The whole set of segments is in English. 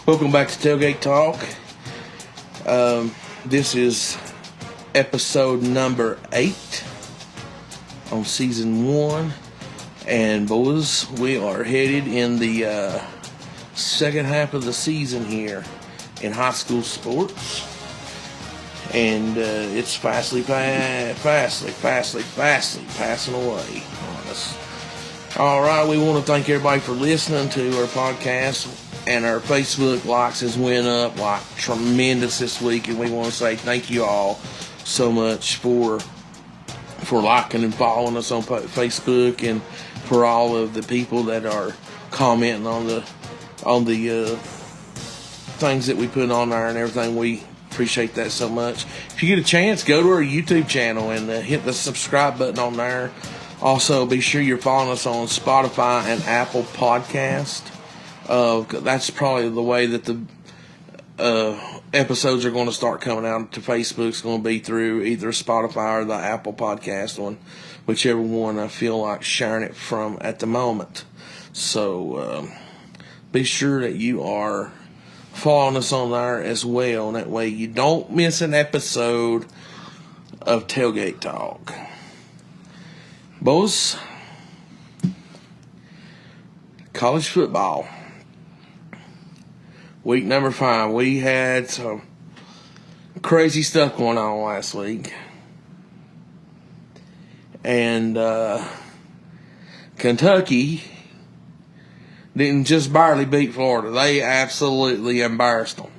Welcome back to Tailgate Talk. This is episode number 8 on season 1. And boys, we are headed in the second half of the season here in high school sports. And it's fastly passing away on us. All right, we want to thank everybody for listening to our podcast. And our Facebook likes has went up like tremendous this week, and we want to say thank you all so much for liking and following us on Facebook, and for all of the people that are commenting on the things that we put on there and everything. We appreciate that so much. If you get a chance, go to our YouTube channel and hit the subscribe button on there. Also, be sure you're following us on Spotify and Apple Podcast. That's probably the way that the episodes are going to start coming out to Facebook. It's going to be through either Spotify or the Apple Podcast one, whichever one I feel like sharing it from at the moment. So be sure that you are following us on there as well. And that way you don't miss an episode of Tailgate Talk. Boys, college football. Week number 5, we had some crazy stuff going on last week. And Kentucky didn't just barely beat Florida. They absolutely embarrassed them.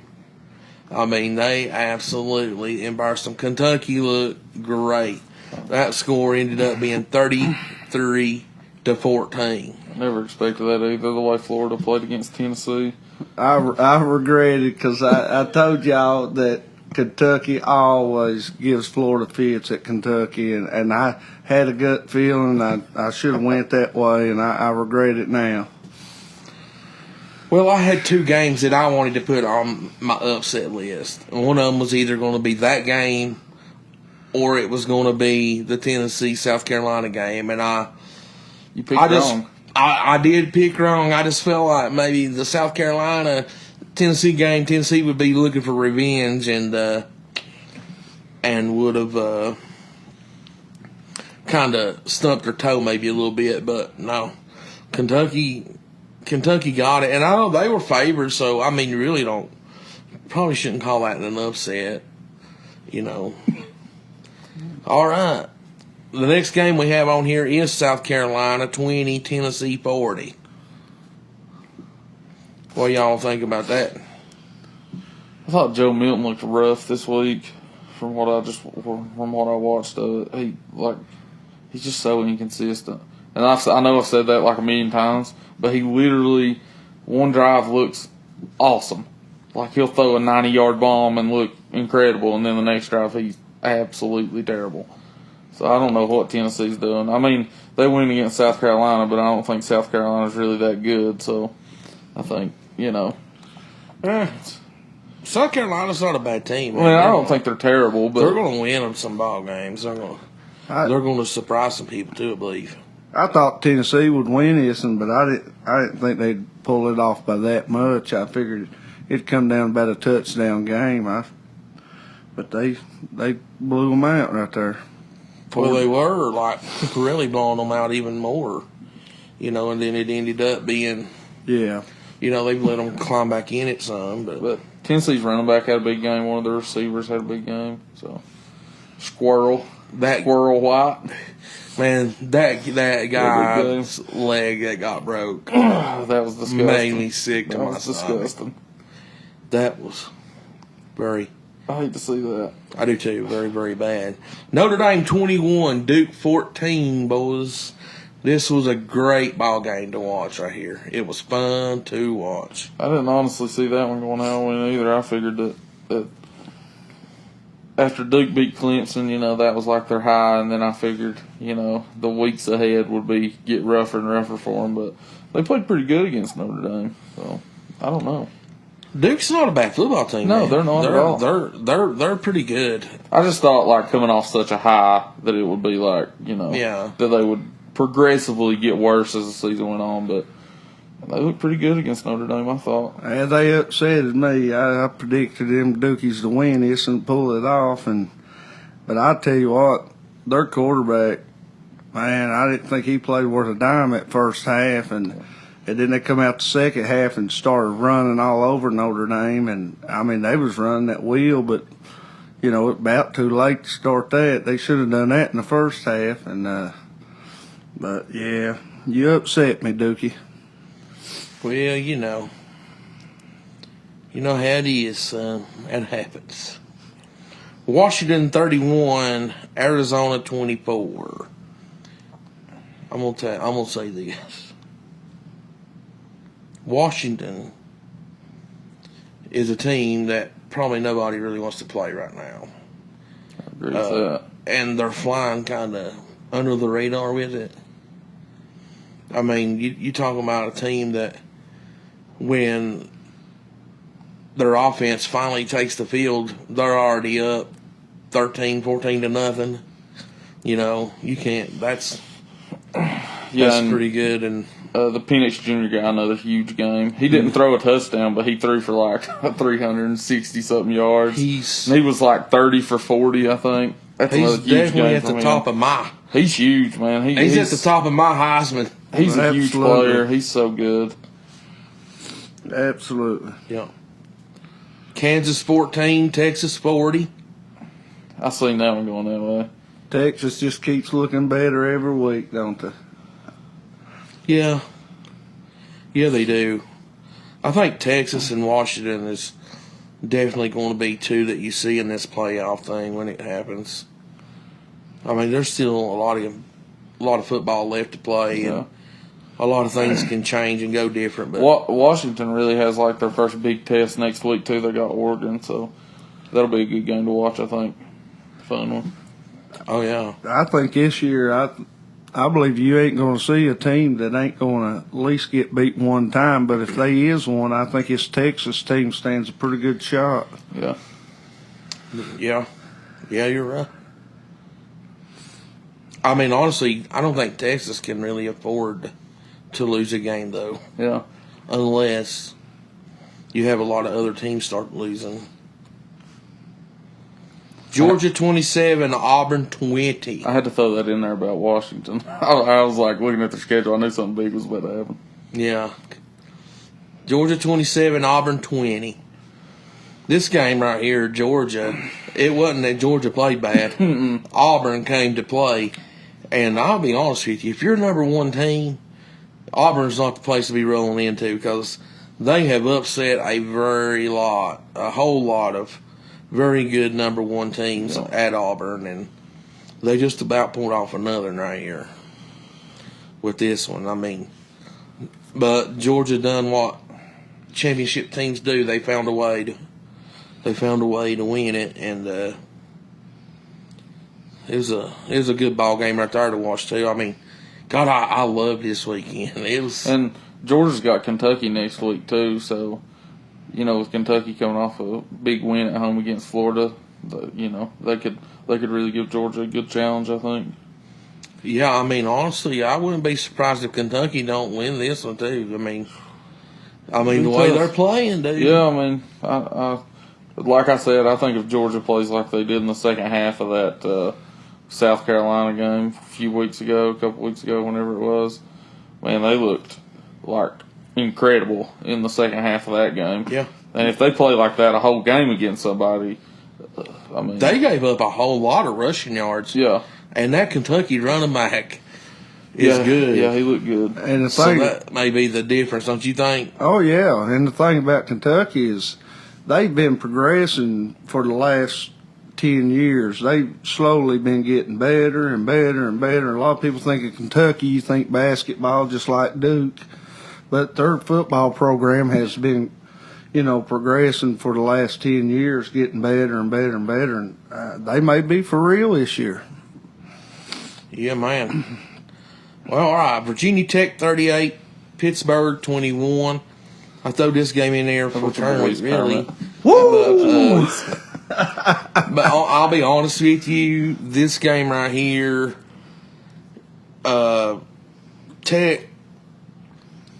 I mean, they absolutely embarrassed them. Kentucky looked great. That score ended up being 33-14. Never expected that either, the way Florida played against Tennessee. I regret it because I told y'all that Kentucky always gives Florida fits at Kentucky, and I had a gut feeling I should have went that way, and I regret it now. Well, I had 2 games that I wanted to put on my upset list. One of them was either going to be that game or it was going to be the Tennessee-South Carolina game, and You picked wrong. I did pick wrong. I just felt like maybe the South Carolina-Tennessee game, Tennessee would be looking for revenge and would have kind of stumped their toe maybe a little bit. But no, Kentucky got it. And I know they were favored, so, I mean, you really probably shouldn't call that an upset, you know. All right. The next game we have on here is South Carolina 20, Tennessee 40. What do y'all think about that? I thought Joe Milton looked rough this week from what I watched of it. He's just so inconsistent. And I know I've said that like a million times, but he literally, one drive looks awesome. Like he'll throw a 90-yard bomb and look incredible, and then the next drive he's absolutely terrible. So I don't know what Tennessee's doing. I mean, they win against South Carolina, but I don't think South Carolina's really that good. So I think, South Carolina's not a bad team. I don't think they're terrible, but they're going to win them some ball games. They're going to surprise some people too, I believe. I thought Tennessee would win this, but I didn't think they'd pull it off by that much. I figured it'd come down about a touchdown game. But they blew them out right there. Well, they were like really blowing them out even more, and then it ended up being, they let them climb back in it some. But Tennessee's running back had a big game. One of their receivers had a big game. So Squirrel White, man, that guy's leg that got broke. That was disgusting. Made me sick to my stomach. Disgusting. That was very. I hate to see that. I do too. Very, very bad. Notre Dame 21, Duke 14, boys. This was a great ball game to watch right here. It was fun to watch. I didn't honestly see that one going out either. I figured that after Duke beat Clemson, that was like their high, and then I figured, the weeks ahead would be get rougher and rougher for them. But they played pretty good against Notre Dame, so I don't know. Duke's not a bad football team. No, man. they're not at all. They're pretty good. I just thought, like, coming off such a high that it would be like, that they would progressively get worse as the season went on. But They looked pretty good against Notre Dame, I thought. And they upsetted me. I predicted them Dookies to win this and pull it off. But I tell you what, their quarterback, man, I didn't think he played worth a dime at first half. And then they come out the second half and started running all over Notre Dame. And, I mean, they was running that wheel, but, you know, about too late to start that. They should have done that in the first half. And but, yeah, you upset me, Dookie. Well, you know how it is. It happens. Washington 31, Arizona 24. I'm gonna say this. Washington is a team that probably nobody really wants to play right now. I agree with that. And they're flying kind of under the radar with it. I mean, you talking about a team that when their offense finally takes the field, they're already up 13, 14 to nothing. You know, you can't. That's pretty good. And the Penix Jr. guy, another huge game. He didn't throw a touchdown, but he threw for like 360 something yards. He was like 30 for 40, I think. That's he's another huge definitely game at for the him. top of my. He's huge, man. He's at the top of my Heisman. He's a huge Absolutely. player. He's so good. Absolutely. Yeah. Kansas 14, Texas 40. I seen that one going that way. Texas just keeps looking better every week, don't they? Yeah. Yeah, they do. I think Texas and Washington is definitely going to be two that you see in this playoff thing when it happens. I mean, there's still a lot of football left to play, and a lot of things can change and go different. But Washington really has like their first big test next week too. They got Oregon, so that'll be a good game to watch. I think, fun one. Oh yeah, I think this year, I believe you ain't going to see a team that ain't going to at least get beat one time. But if they is one, I think this Texas team stands a pretty good shot. Yeah, you're right. I mean, honestly, I don't think Texas can really afford to lose a game, though. Yeah. Unless you have a lot of other teams start losing. Georgia 27, Auburn 20. I had to throw that in there about Washington. I was like looking at the schedule. I knew something big was about to happen. Yeah. Georgia 27, Auburn 20. This game right here, Georgia, it wasn't that Georgia played bad. Auburn came to play. And I'll be honest with you, if you're number one team, Auburn's not the place to be rolling into because they have upset a whole lot of very good number one teams at Auburn, and they just about pulled off another right here with this one. I mean, but Georgia done what championship teams do. They found a way to win it, and it was a good ball game right there to watch too. I mean, God, I loved this weekend. It was, and Georgia's got Kentucky next week too, so. You know, with Kentucky coming off a big win at home against Florida, they could really give Georgia a good challenge, I think. Yeah, I mean, honestly, I wouldn't be surprised if Kentucky don't win this one too. I mean the way they're playing, dude. Yeah, I mean, I like I said, I think if Georgia plays like they did in the second half of that South Carolina game a couple weeks ago, whenever it was, man, they looked like incredible in the second half of that game. Yeah. And if they play like that a whole game against somebody, I mean. They gave up a whole lot of rushing yards. Yeah. And that Kentucky running back is good. Yeah, he looked good. And So that may be the difference, don't you think? Oh, yeah. And the thing about Kentucky is they've been progressing for the last 10 years. They've slowly been getting better and better and better. A lot of people think of Kentucky, you think basketball just like Duke. But their football program has been, progressing for the last 10 years, getting better and better and better. And they may be for real this year. Yeah, man. Well, all right. Virginia Tech 38, Pittsburgh 21. I throw this game in there for tournament, really. Woo! But I'll be honest with you. This game right here, Tech,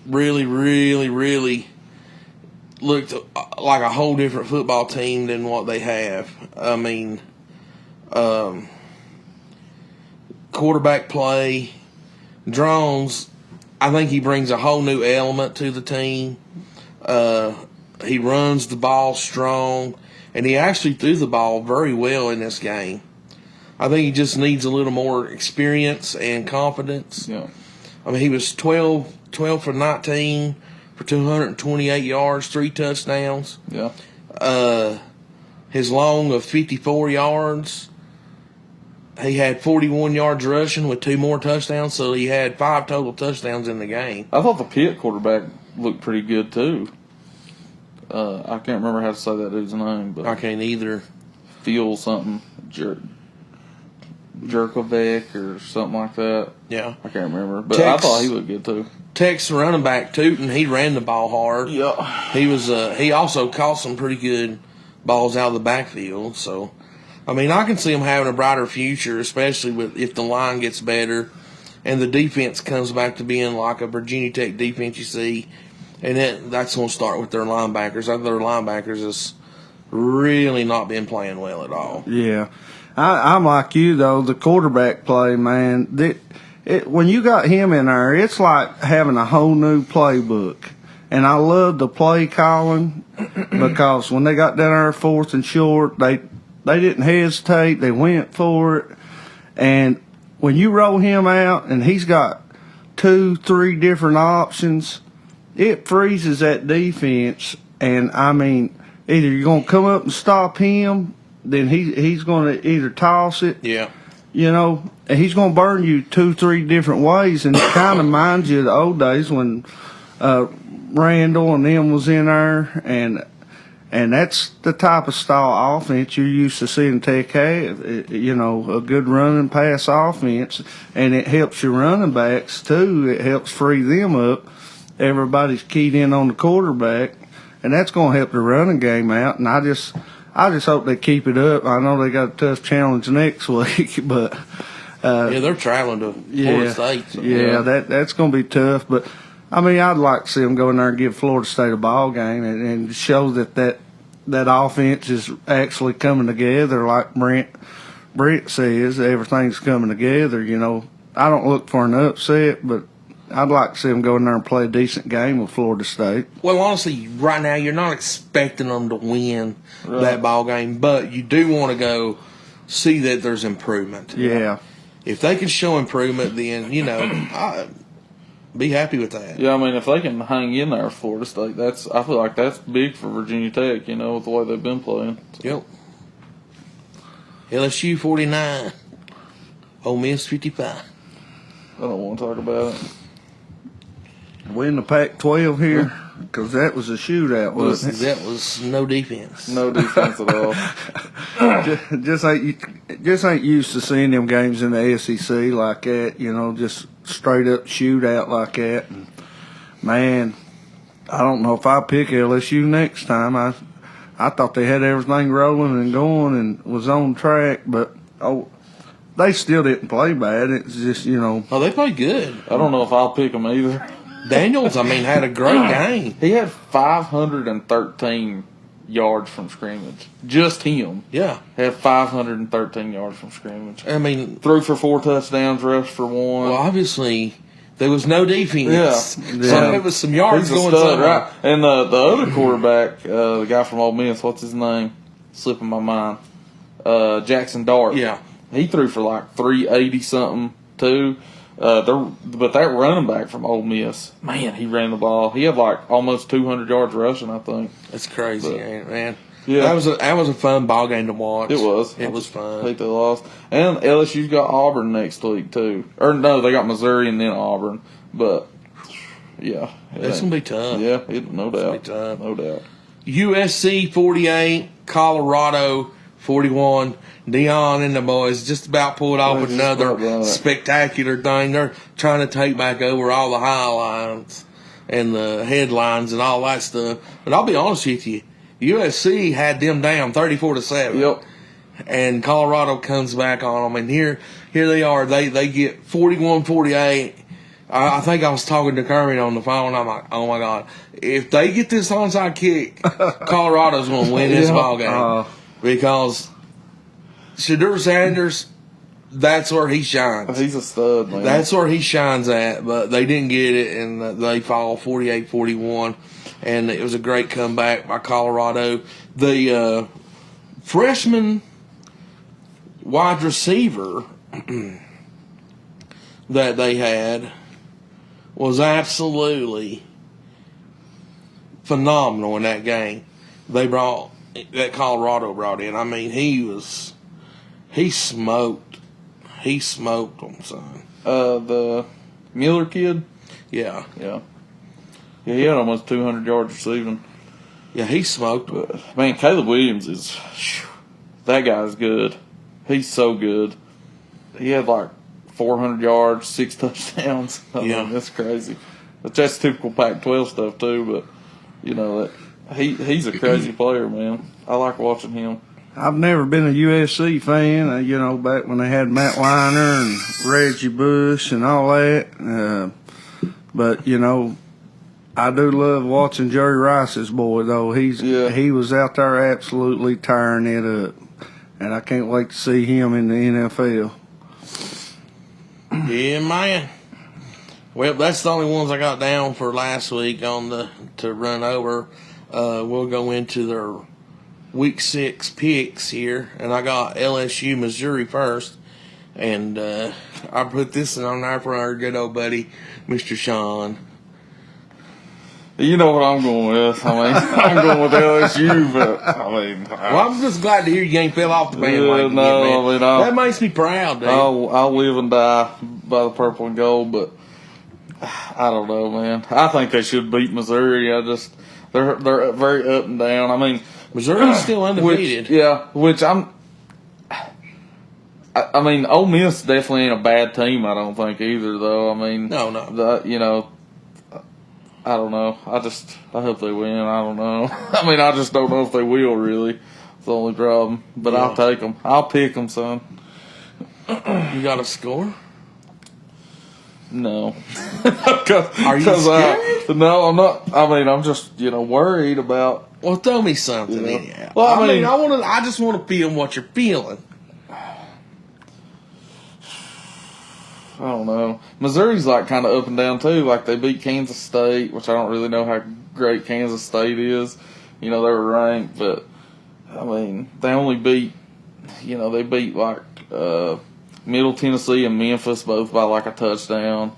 really, really, really looked like a whole different football team than what they have. I mean, quarterback play, Drones, I think he brings a whole new element to the team. He runs the ball strong, and he actually threw the ball very well in this game. I think he just needs a little more experience and confidence. Yeah. I mean, he was 12 for 19 for 228 yards, 3 touchdowns. Yeah. His long of 54 yards. He had 41 yards rushing with 2 more touchdowns, so he had 5 total touchdowns in the game. I thought the Pitt quarterback looked pretty good too. I can't remember how to say that dude's name, but I can't either. Feel something Jerkovic or something like that. Yeah. I can't remember, but I thought he looked good too. Texas running back Tootin, he ran the ball hard. Yeah. He was. He also caught some pretty good balls out of the backfield. So, I mean, I can see him having a brighter future, especially if the line gets better and the defense comes back to being like a Virginia Tech defense you see. And that's going to start with their linebackers. I think their linebackers has really not been playing well at all. Yeah. I'm like you, though. The quarterback play, man, when you got him in there, it's like having a whole new playbook. And I love the play calling because when they got down there 4th and short, they didn't hesitate. They went for it. And when you roll him out and he's got 2-3 different options, it freezes that defense. And, I mean, either you're going to come up and stop him, then he's going to either toss it. Yeah. You know, and he's going to burn you 2-3 different ways. And it kind of reminds you of the old days when Randall and them was in there. And that's the type of style offense you're used to seeing Tech have. You know, a good running pass offense. And it helps your running backs, too. It helps free them up. Everybody's keyed in on the quarterback. And that's going to help the running game out. And I just hope they keep it up. I know they got a tough challenge next week, but yeah, they're traveling to Florida State. So. Yeah, that's going to be tough. But I mean, I'd like to see them go in there and give Florida State a ball game and show that offense is actually coming together. Like Brent says, everything's coming together. You know, I don't look for an upset, but I'd like to see them go in there and play a decent game with Florida State. Well, honestly, right now you're not expecting them to win that ball game, but you do want to go see that there's improvement. Yeah. If they can show improvement, then, you know, I'd be happy with that. Yeah, I mean, if they can hang in there with Florida State, I feel like that's big for Virginia Tech, you know, with the way they've been playing. Yep. LSU 49, Ole Miss 55. I don't want to talk about it. Win the Pac-12 here, because that was a shootout, wasn't it? That was no defense. No defense at all. just ain't used to seeing them games in the SEC like that, you know, just straight up shootout like that. And man, I don't know if I pick LSU next time. I thought they had everything rolling and going and was on track, but they still didn't play bad. It's just, you know. Oh, they played good. I don't know if I'll pick them either. Daniels, I mean, had a great game. He had 513 yards from scrimmage. Just him. Yeah. Had 513 yards from scrimmage. I mean, threw for 4 touchdowns, rushed for 1. Well, obviously, there was no defense. Yeah. So there was some yards going somewhere. Right. And the other quarterback, the guy from Ole Miss, what's his name? Slipping my mind. Jackson Dart. Yeah. He threw for like 380 something too. But that running back from Ole Miss, man, he ran the ball. He had like almost 200 yards rushing, I think. That's crazy, ain't it, man? Yeah, that was a fun ball game to watch. It was. It was fun. I think they lost. And LSU's got Auburn next week too. Or no, they got Missouri and then Auburn. But yeah, it's gonna be tough. Yeah, no doubt. It's gonna be tough. No doubt. USC 48, Colorado 41. Dion and the boys just about pulled off another spectacular thing. They're trying to take back over all the highlights and the headlines and all that stuff. But I'll be honest with you, USC had them down 34-7. Yep. And Colorado comes back on them, and here they are. They get 41-48. I think I was talking to Kermit on the phone. I'm like, oh my God, if they get this onside kick, Colorado's going to win this ball game because Shedeur Sanders, that's where he shines. He's a stud, man. That's where he shines at, but they didn't get it, and they fall 48-41, and it was a great comeback by Colorado. The freshman wide receiver that they had was absolutely phenomenal in that game. That Colorado brought in. I mean, he smoked them, son. The Miller kid? Yeah. Yeah, he had almost 200 yards receiving. Yeah, he smoked them. Man, Caleb Williams that guy's good. He's so good. He had like 400 yards, 6 touchdowns. I mean, that's crazy. But that's typical Pac-12 stuff too. But he's a crazy player, man. I like watching him. I've never been a USC fan. Back when they had Matt Weiner and Reggie Bush and all that. But I do love watching Jerry Rice's boy though. He was out there absolutely tearing it up, and I can't wait to see him in the NFL. Yeah, man. Well, that's the only ones I got down for last week to run over. We'll go into their Week 6 picks here, and I got LSU, Missouri first, and I put this one on there for our good old buddy, Mr. Sean. You know what I'm going with. I mean, I'm going with LSU, but well, I'm just glad to hear you ain't fell off the bandwagon. Man. That makes me proud, dude. I'll live and die by the purple and gold, but I don't know, man. I think they should beat Missouri. They're very up and down. I mean, Missouri's still undefeated. Which I mean, Ole Miss definitely ain't a bad team. I don't think either, though. I mean, no. I don't know. I hope they win. I don't know. I mean, I just don't know if they will, really. It's the only problem. But I'll take them. I'll pick them, son. You got a score? No. Are you scared? No, I'm not. I mean, I'm just, worried about. Well, throw me something. Yeah. Well, I mean, I just want to feel what you're feeling. I don't know. Missouri's like kind of up and down too. Like they beat Kansas State, which I don't really know how great Kansas State is. They were ranked, but I mean they only beat. They beat like Middle Tennessee and Memphis both by like a touchdown.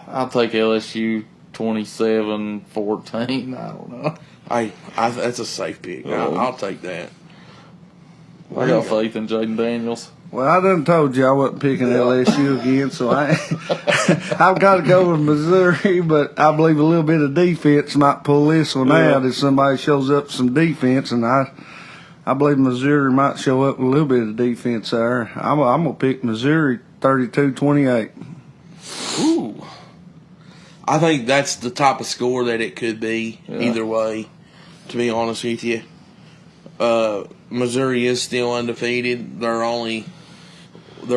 I'll take LSU 27-14. I don't know. That's a safe pick. I'll take that. I got faith in Jaden Daniels. Well, I done told you I wasn't picking LSU again, so I've got to go with Missouri, but I believe a little bit of defense might pull this one out if somebody shows up some defense, and I believe Missouri might show up with a little bit of defense there. I'm going to pick Missouri 32-28. Ooh. I think that's the type of score that it could be either way, to be honest with you. Missouri is still undefeated. They're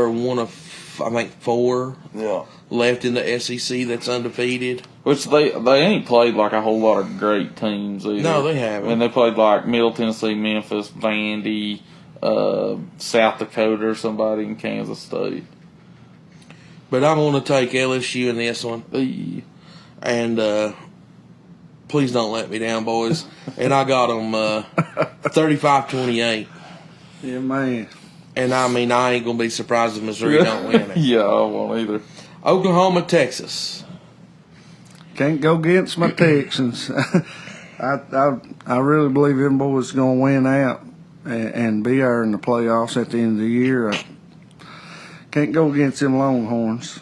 one of, I think, 4 left in the SEC that's undefeated. Which they ain't played like a whole lot of great teams either. No, they haven't. And they played like Middle Tennessee, Memphis, Vandy, South Dakota, or somebody in Kansas State. But I'm going to take LSU in this one. And please don't let me down, boys. And I got them 35-28. Yeah, man. And I mean, I ain't going to be surprised if Missouri don't win it. Yeah, I won't either. Oklahoma, Texas. Can't go against my Texans. I really believe them boys going to win out and be there in the playoffs at the end of the year. Can't go against them Longhorns.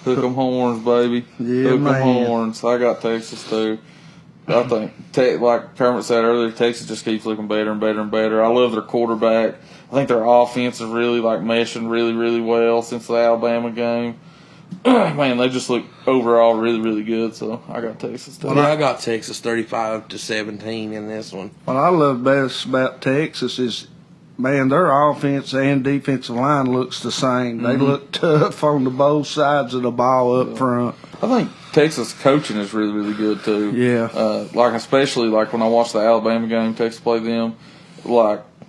Hook 'em horns, baby. Yeah, Hook 'em man. horns. I got Texas too. I think, like Kermit said earlier, Texas just keeps looking better and better and better. I love their quarterback. I think their offense is really like meshing really, really well since the Alabama game. Man, they just look overall really, really good. So I got Texas too. Well, I got Texas 35-17 in this one. What I love best about Texas is man, their offense and defensive line looks the same. They look tough on the both sides of the ball up front. I think Texas coaching is really, really good too. Yeah. Especially when I watched the Alabama game, Texas played them,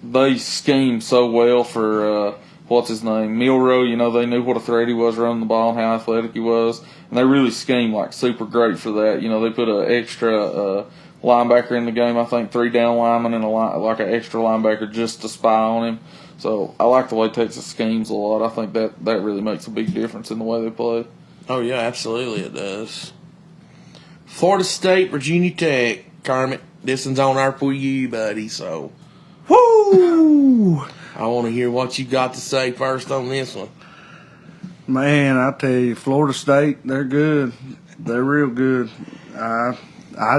they scheme so well for what's his name, Milroe. They knew what a threat he was running the ball and how athletic he was, and they really scheme super great for that. They put an extra linebacker in the game. I think 3 down linemen and an extra linebacker just to spy on him. So I like the way Texas schemes a lot. I think that really makes a big difference in the way they play. Oh yeah, absolutely it does. Florida State, Virginia Tech, Kermit. This one's on our for you, buddy. So, Woo! I want to hear what you got to say first on this one. Man, I tell you, Florida State, they're good. They're real good. I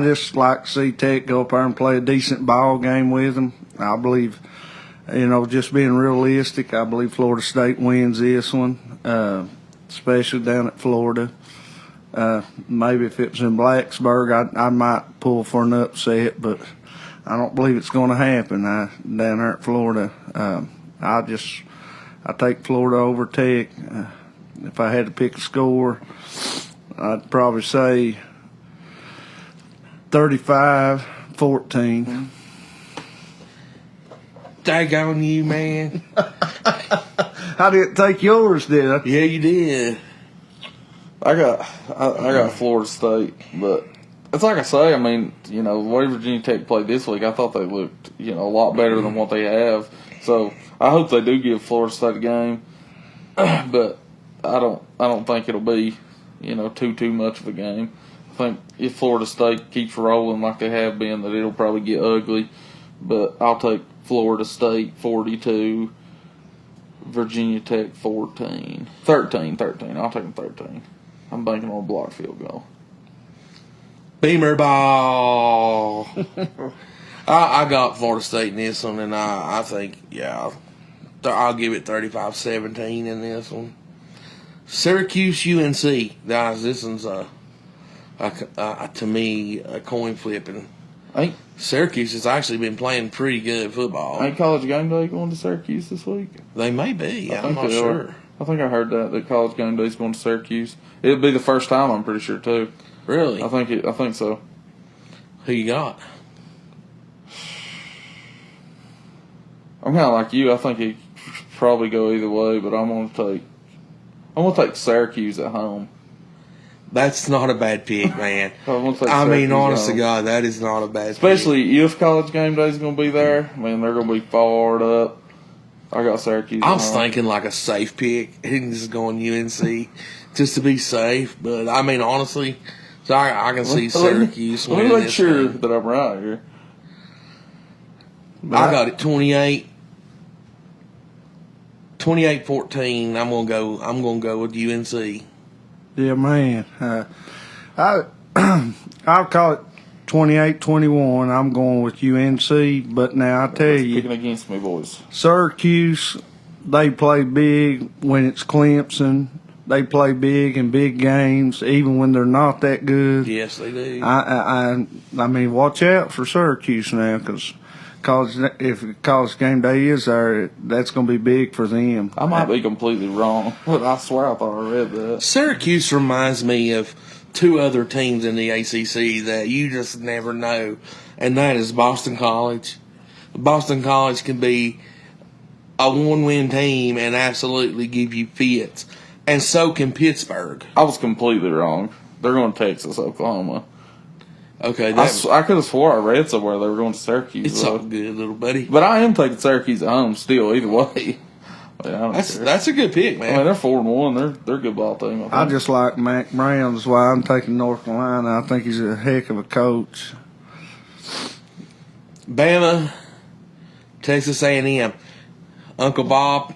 just like to see Tech go up there and play a decent ball game with them. I believe, just being realistic, I believe Florida State wins this one, especially down at Florida. Maybe if it was in Blacksburg, I might pull for an upset, but I don't believe it's going to happen down there at Florida. I take Florida over Tech. If I had to pick a score, I'd probably say 35-14. Daggone you, man. I didn't take yours, did I? Yeah, you did. I got Florida State, but it's like I say. I mean, the way Virginia Tech played this week, I thought they looked, a lot better than what they have. So I hope they do give Florida State a game, but I don't think it'll be, too much of a game. I think if Florida State keeps rolling like they have been, that it'll probably get ugly. But I'll take Florida State 42, Virginia Tech 13. I'll take them 13. I'm banking on a block field goal. Beamer ball. I got Florida State in this one, and I think, I'll give it 35-17 in this one. Syracuse UNC. Guys, this one's to me a coin flipping. Syracuse has actually been playing pretty good football. Ain't College Game Day going to Syracuse this week? They may be. I'm not sure. I think I heard that College Game Day is going to Syracuse. It'll be the first time, I'm pretty sure, too. Really? I think so. Who you got? I'm kind of like you. I think it could probably go either way, but I'm gonna take Syracuse at home. That's not a bad pick, man. honest to God, that is not a bad Especially pick. if College Game Day is going to be there. Man, they're going to be fired up. I got Syracuse. I was thinking like a safe pick and just going UNC just to be safe. But, honestly, so I can see Syracuse winning Let me make this sure game. that I'm right here. I got it 28-14. I'm gonna go with UNC. Yeah, man. I'll call it 28-21. I'm going with UNC. But now I tell you, Picking against me, boys. Syracuse, they play big when it's Clemson. They play big in big games, even when they're not that good. Yes, they do. I mean, watch out for Syracuse now, because if College Game Day is there, that's going to be big for them. I might be completely wrong, but I swear I thought I read that. Syracuse reminds me of two other teams in the ACC that you just never know, and that is Boston College. Boston College can be a one-win team and absolutely give you fits, and so can Pittsburgh. I was completely wrong. They're going to Texas, Oklahoma. Okay, I could have swore I read somewhere they were going to Syracuse. It's all good, little buddy. But I am taking Syracuse at home still, either way. Yeah, that's a good pick, man. They're 4-1. They're a good ball team. I just like Mac Brown. That's why I'm taking North Carolina. I think he's a heck of a coach. Bama, Texas A&M, Uncle Bob.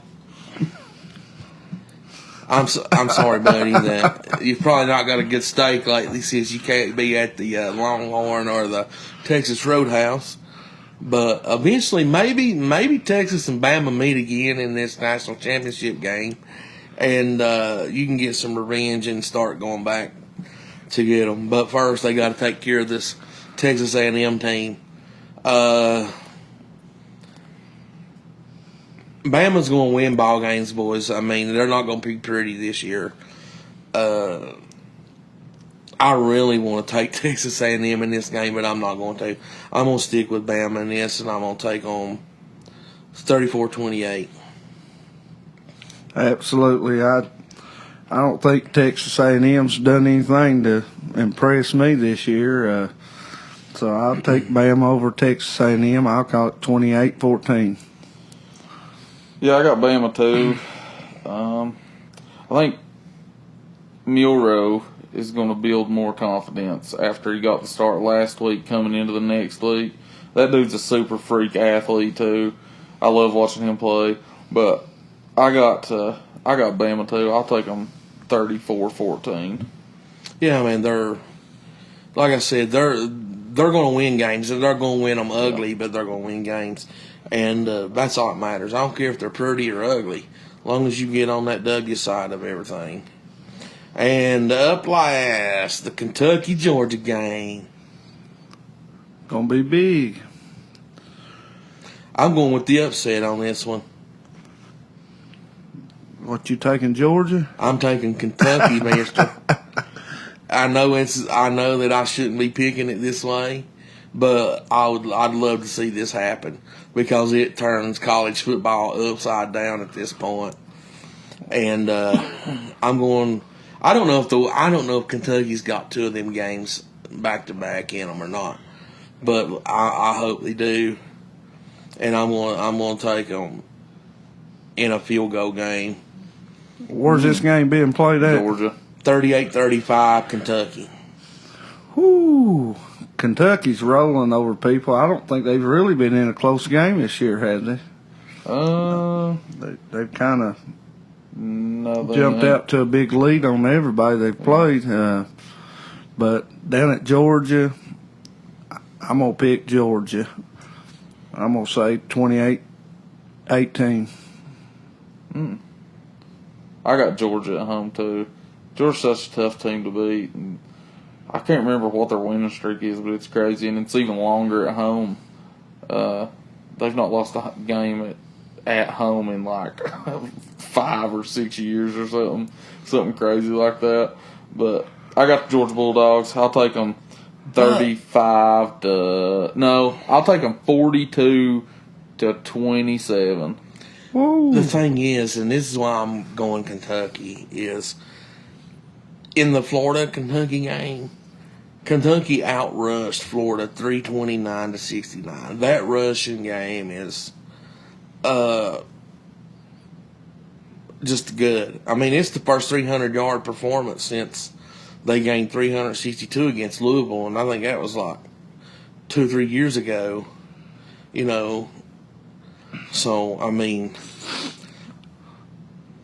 I'm sorry, buddy, that you've probably not got a good steak lately since you can't be at the Longhorn or the Texas Roadhouse. But eventually, maybe Texas and Bama meet again in this national championship game, and you can get some revenge and start going back to get them. But first, they got to take care of this Texas A&M team. Bama's going to win ball games, boys. I mean, they're not going to be pretty this year. I really want to take Texas A&M in this game, but I'm not going to. I'm going to stick with Bama in this, and I'm going to take on 34-28. Absolutely. I don't think Texas A&M's done anything to impress me this year. So I'll take Bama over Texas A&M. I'll call it 28-14. Yeah, I got Bama too. I think Milroe is going to build more confidence after he got the start last week coming into the next week. That dude's a super freak athlete too. I love watching him play. But I got Bama too. I'll take them 34-14. Yeah, I mean, they're, like I said, they're going to win games, and they're going to win them ugly, but they're going to win games. And that's all that matters. I don't care if they're pretty or ugly, as long as you get on that W side of everything. And up last, the Kentucky-Georgia game. Gonna be big. I'm going with the upset on this one. What you taking, Georgia? I'm taking Kentucky, mister. I know that I shouldn't be picking it this way, but I'd love to see this happen because it turns college football upside down at this point. And I'm going. I don't know if Kentucky's got two of them games back to back in them or not, but I hope they do. And I'm going to take them in a field goal game. Where's this game being played at? Georgia. 38-35, Kentucky. Whoo! Kentucky's rolling over people. I don't think they've really been in a close game this year, have they? They've kind of jumped out to a big lead on everybody they've played. But down at Georgia, I'm going to pick Georgia. I'm going to say 28-18. I got Georgia at home too. Georgia's such a tough team to beat. And I can't remember what their winning streak is, but it's crazy, and it's even longer at home. They've not lost a game at home in like 5 or 6 years or something crazy like that. But I got the Georgia Bulldogs. I'll take them 42-27. Woo. The thing is, and this is why I'm going Kentucky, is in the Florida-Kentucky game, Kentucky outrushed Florida 329-69. That rushing game is just good. I mean, it's the first 300-yard performance since they gained 362 against Louisville, and I think that was like 2 or 3 years ago, you know. So, I mean,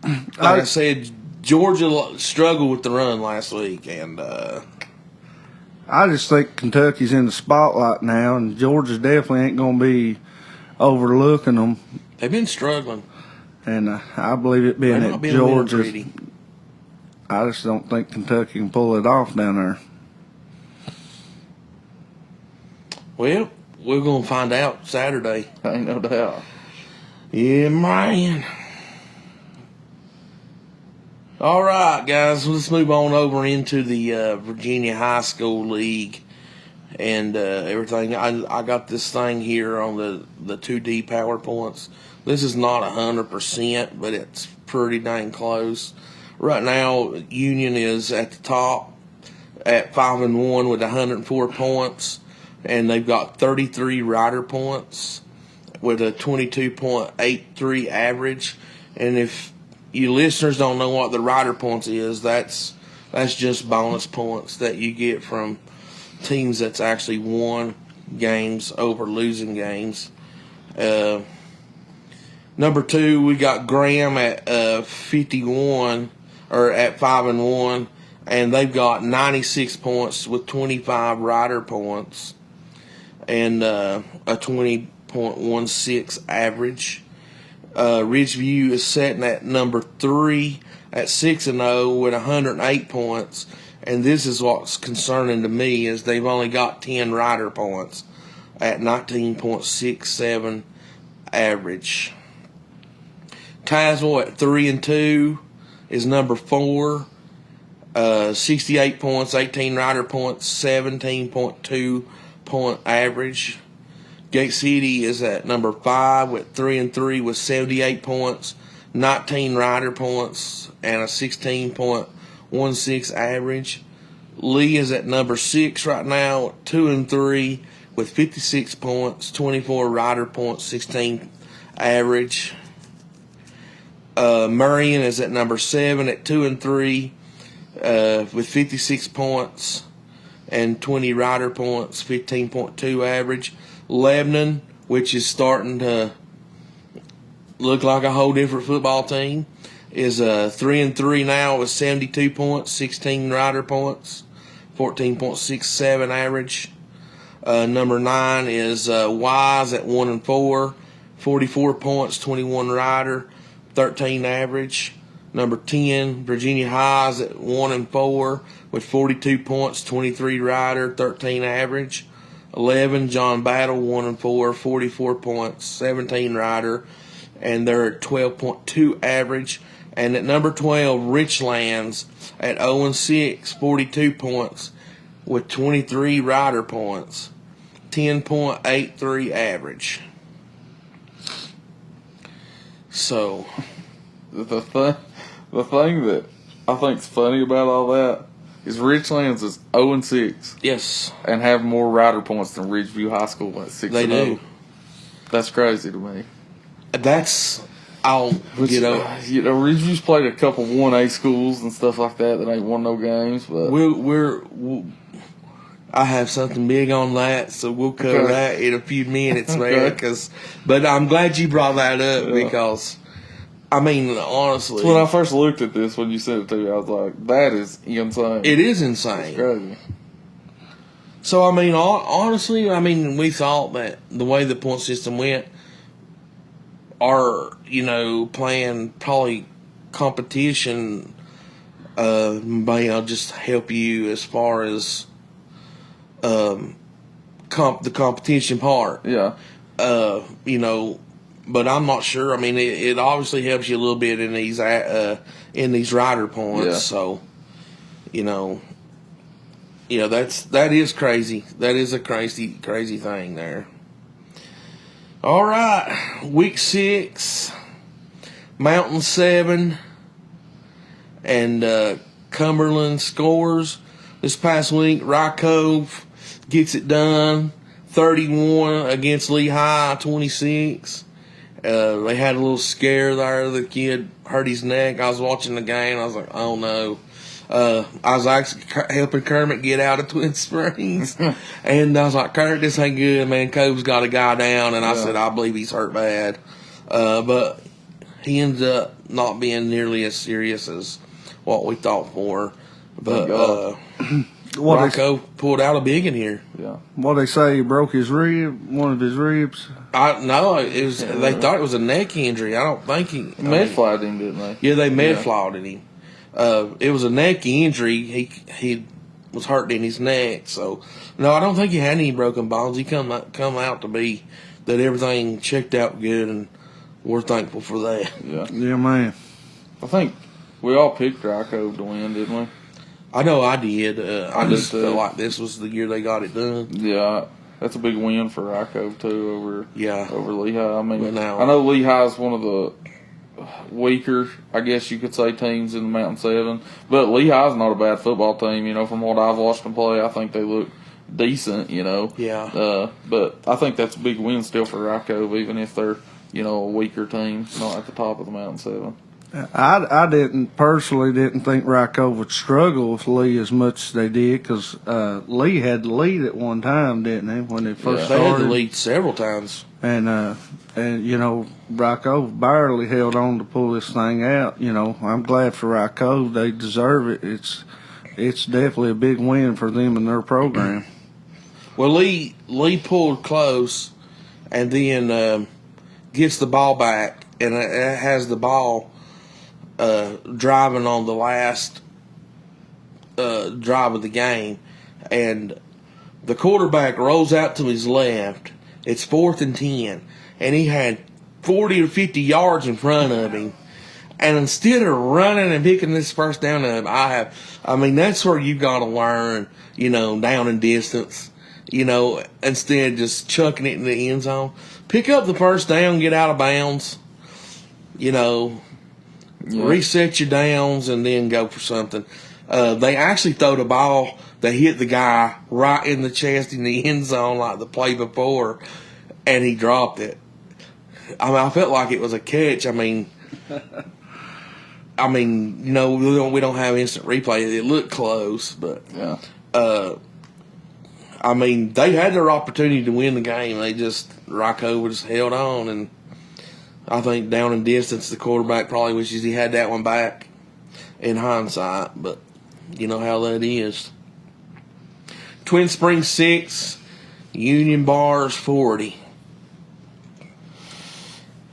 like I said, Georgia struggled with the run last week, and I just think Kentucky's in the spotlight now, and Georgia definitely ain't going to be overlooking them. they've been struggling. And I believe it being They're at not being Georgia, pretty. I just don't think Kentucky can pull it off down there. Well, we're going to find out Saturday. Ain't no doubt. Yeah, man. All right, guys, let's move on over into the Virginia High School League and everything. I got this thing here on the 2D PowerPoints. This is not 100%, but it's pretty dang close. Right now, Union is at the top at 5-1 with 104 points, and they've got 33 rider points with a 22.83 average. And if you listeners don't know what the rider points is, that's just bonus points that you get from teams that's actually won games over losing games. Number 2, we got Graham at 51 or at 5-1, and they've got 96 points with 25 rider points and a 20.16 average. Ridgeview is sitting at number 3 at 6-0 with 108 points, and this is what's concerning to me is they've only got 10 rider points at 19.67 average. Tazewell at 3-2 is number 4. 68 points, 18 rider points, 17.2 point average. Gate City is at number 5 with 3-3 with 78 points, 19 rider points, and a 16.16 average. Lee is at number 6 right now, 2-3 with 56 points, 24 rider points, 16 average. Marion is at number 7 at 2-3 with 56 points and 20 rider points, 15.2 average. Lebanon, which is starting to look like a whole different football team, is 3-3 now with 72 points, 16 rider points, 14.67 average. Number 9 is Wise at 1-4, 44 points, 21 rider, 13 average. Number 10, Virginia Highs at 1-4 with 42 points, 23 rider, 13 average. 11, John Battle 1-4, 44 points, 17 rider, and they're at 12.2 average. And at number 12, Richlands at 0-6, 42 points with 23 rider points, 10.83 average. So The thing that I think's funny about all that is Richlands is 0-6. yes, And have more rider points than Ridgeview High School at 6-0. they do. That's crazy to me. That's Ridgeview's played a couple 1A schools and stuff like that ain't won no games, but I have something big on that, so we'll cover that in a few minutes, man. But I'm glad you brought that up because, I mean, honestly, when I first looked at this, when you sent it to me, I was like, "That is insane." it is insane. It's crazy. So I mean, honestly, I mean, we thought that the way the point system went, our playing probably competition may just help you as far as the competition part. Yeah. But I'm not sure. I mean, it obviously helps you a little bit in these rider points. Yeah. So, that is crazy. That is a crazy thing there. All right, week 6, Mountain 7, and Cumberland scores this past week. Rye Cove gets it done, 31 against Lehigh, 26. They had a little scare there. The kid hurt his neck. I was watching the game. I was like, oh no. I was actually helping Kermit get out of Twin Springs. And I was like, Kurt, this ain't good, man. Cove's got a guy down. And I said, I believe he's hurt bad. But he ended up not being nearly as serious as what we thought for. But Rocco pulled out a big in here. Yeah. What they say, he broke his rib, one of his ribs? No, it was. They thought it was a neck injury. I don't think he med-flied him, didn't they? Yeah, they med-flied him. It was a neck injury. He was hurting in his neck. So no, I don't think he had any broken bones. He come out to be that everything checked out good, and we're thankful for that. Yeah, man. I think we all picked Rocco to win, didn't we? I know I did. I just did too. felt like this was the year they got it done. Yeah, that's a big win for Rocco too over Lehigh. I mean, now, I know Lehigh's one of the weaker, I guess you could say, teams in the Mountain 7, but Lehigh's not a bad football team. From what I've watched them play, I think they look decent. Yeah. But I think that's a big win still for Rocco, even if they're a weaker team, not at the top of the Mountain 7. I personally didn't think Rocco would struggle with Lee as much as they did, because Lee had the lead at one time, didn't he, when they first started? They had the lead several times. And Rocco barely held on to pull this thing out. I'm glad for Rocco. They deserve it. It's definitely a big win for them and their program. Well, Lee pulled close, and then gets the ball back, and it has the ball driving on the last drive of the game, and the quarterback rolls out to his left. It's 4th and 10, and he had 40 or 50 yards in front of him. And instead of running and picking this first down up, that's where you got to learn, down and distance, instead of just chucking it in the end zone. Pick up the first down, get out of bounds, reset your downs, and then go for something. They actually throw the ball that hit the guy right in the chest in the end zone like the play before, and he dropped it. I felt like it was a catch. We don't have instant replay. It looked close, but yeah. They had their opportunity to win the game. They just Rocco just held on, and I think down in distance, the quarterback probably wishes he had that one back in hindsight, but you know how that is. Twin Springs 6, Union Bars 40.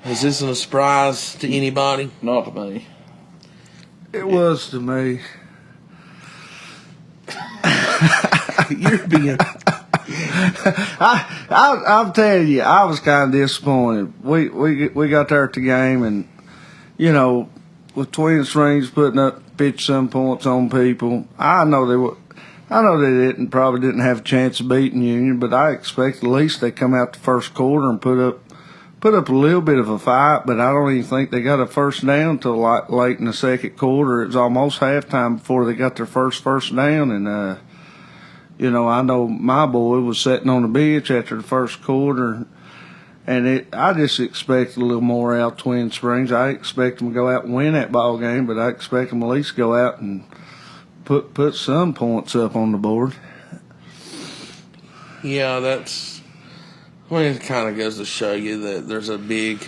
Is this a surprise to anybody? Not to me. It was to me. You're being. I'm telling you, I was kind of disappointed. We got there at the game, and with Twin Springs putting up 50-some points on people, I know they probably didn't have a chance of beating Union, but I expect at least they come out the first quarter and put up a little bit of a fight. But I don't even think they got a first down till late in the second quarter. It was almost halftime before they got their first down, and I know my boy was sitting on the bench after the first quarter, and I just expect a little more out of Twin Springs. I expect them to go out and win that ball game, but I expect them at least go out and put some points up on the board. Yeah, it kind of goes to show you that there's a big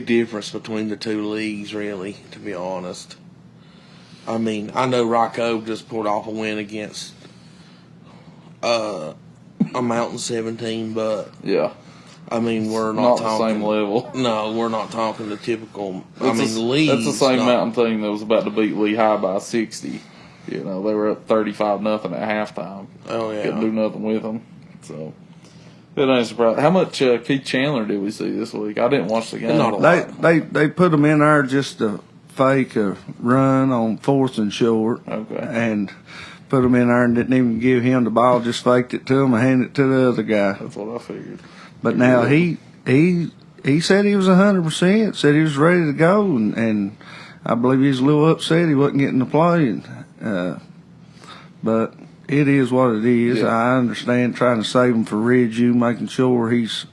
difference between the two leagues, really, to be honest. I know Rocco just pulled off a win against a Mountain 17, but yeah, we're not talking the same level. No, we're not talking the typical. The league. That's the same Mountain thing that was about to beat Lehigh by 60. They were up 35-0 at halftime. Oh yeah, couldn't do nothing with them. So it ain't surprising. How much Keith Chandler did we see this week? I didn't watch the game. Not a lot. They put him in there just to fake a run on 4th and short. Okay. And put him in there and didn't even give him the ball, just faked it to him and handed it to the other guy. That's what I figured. But now he said he was 100%, said he was ready to go, and I believe he's a little upset he wasn't getting to play. But it is what it is. Yeah. I understand trying to save him for Ridgeview, making sure he's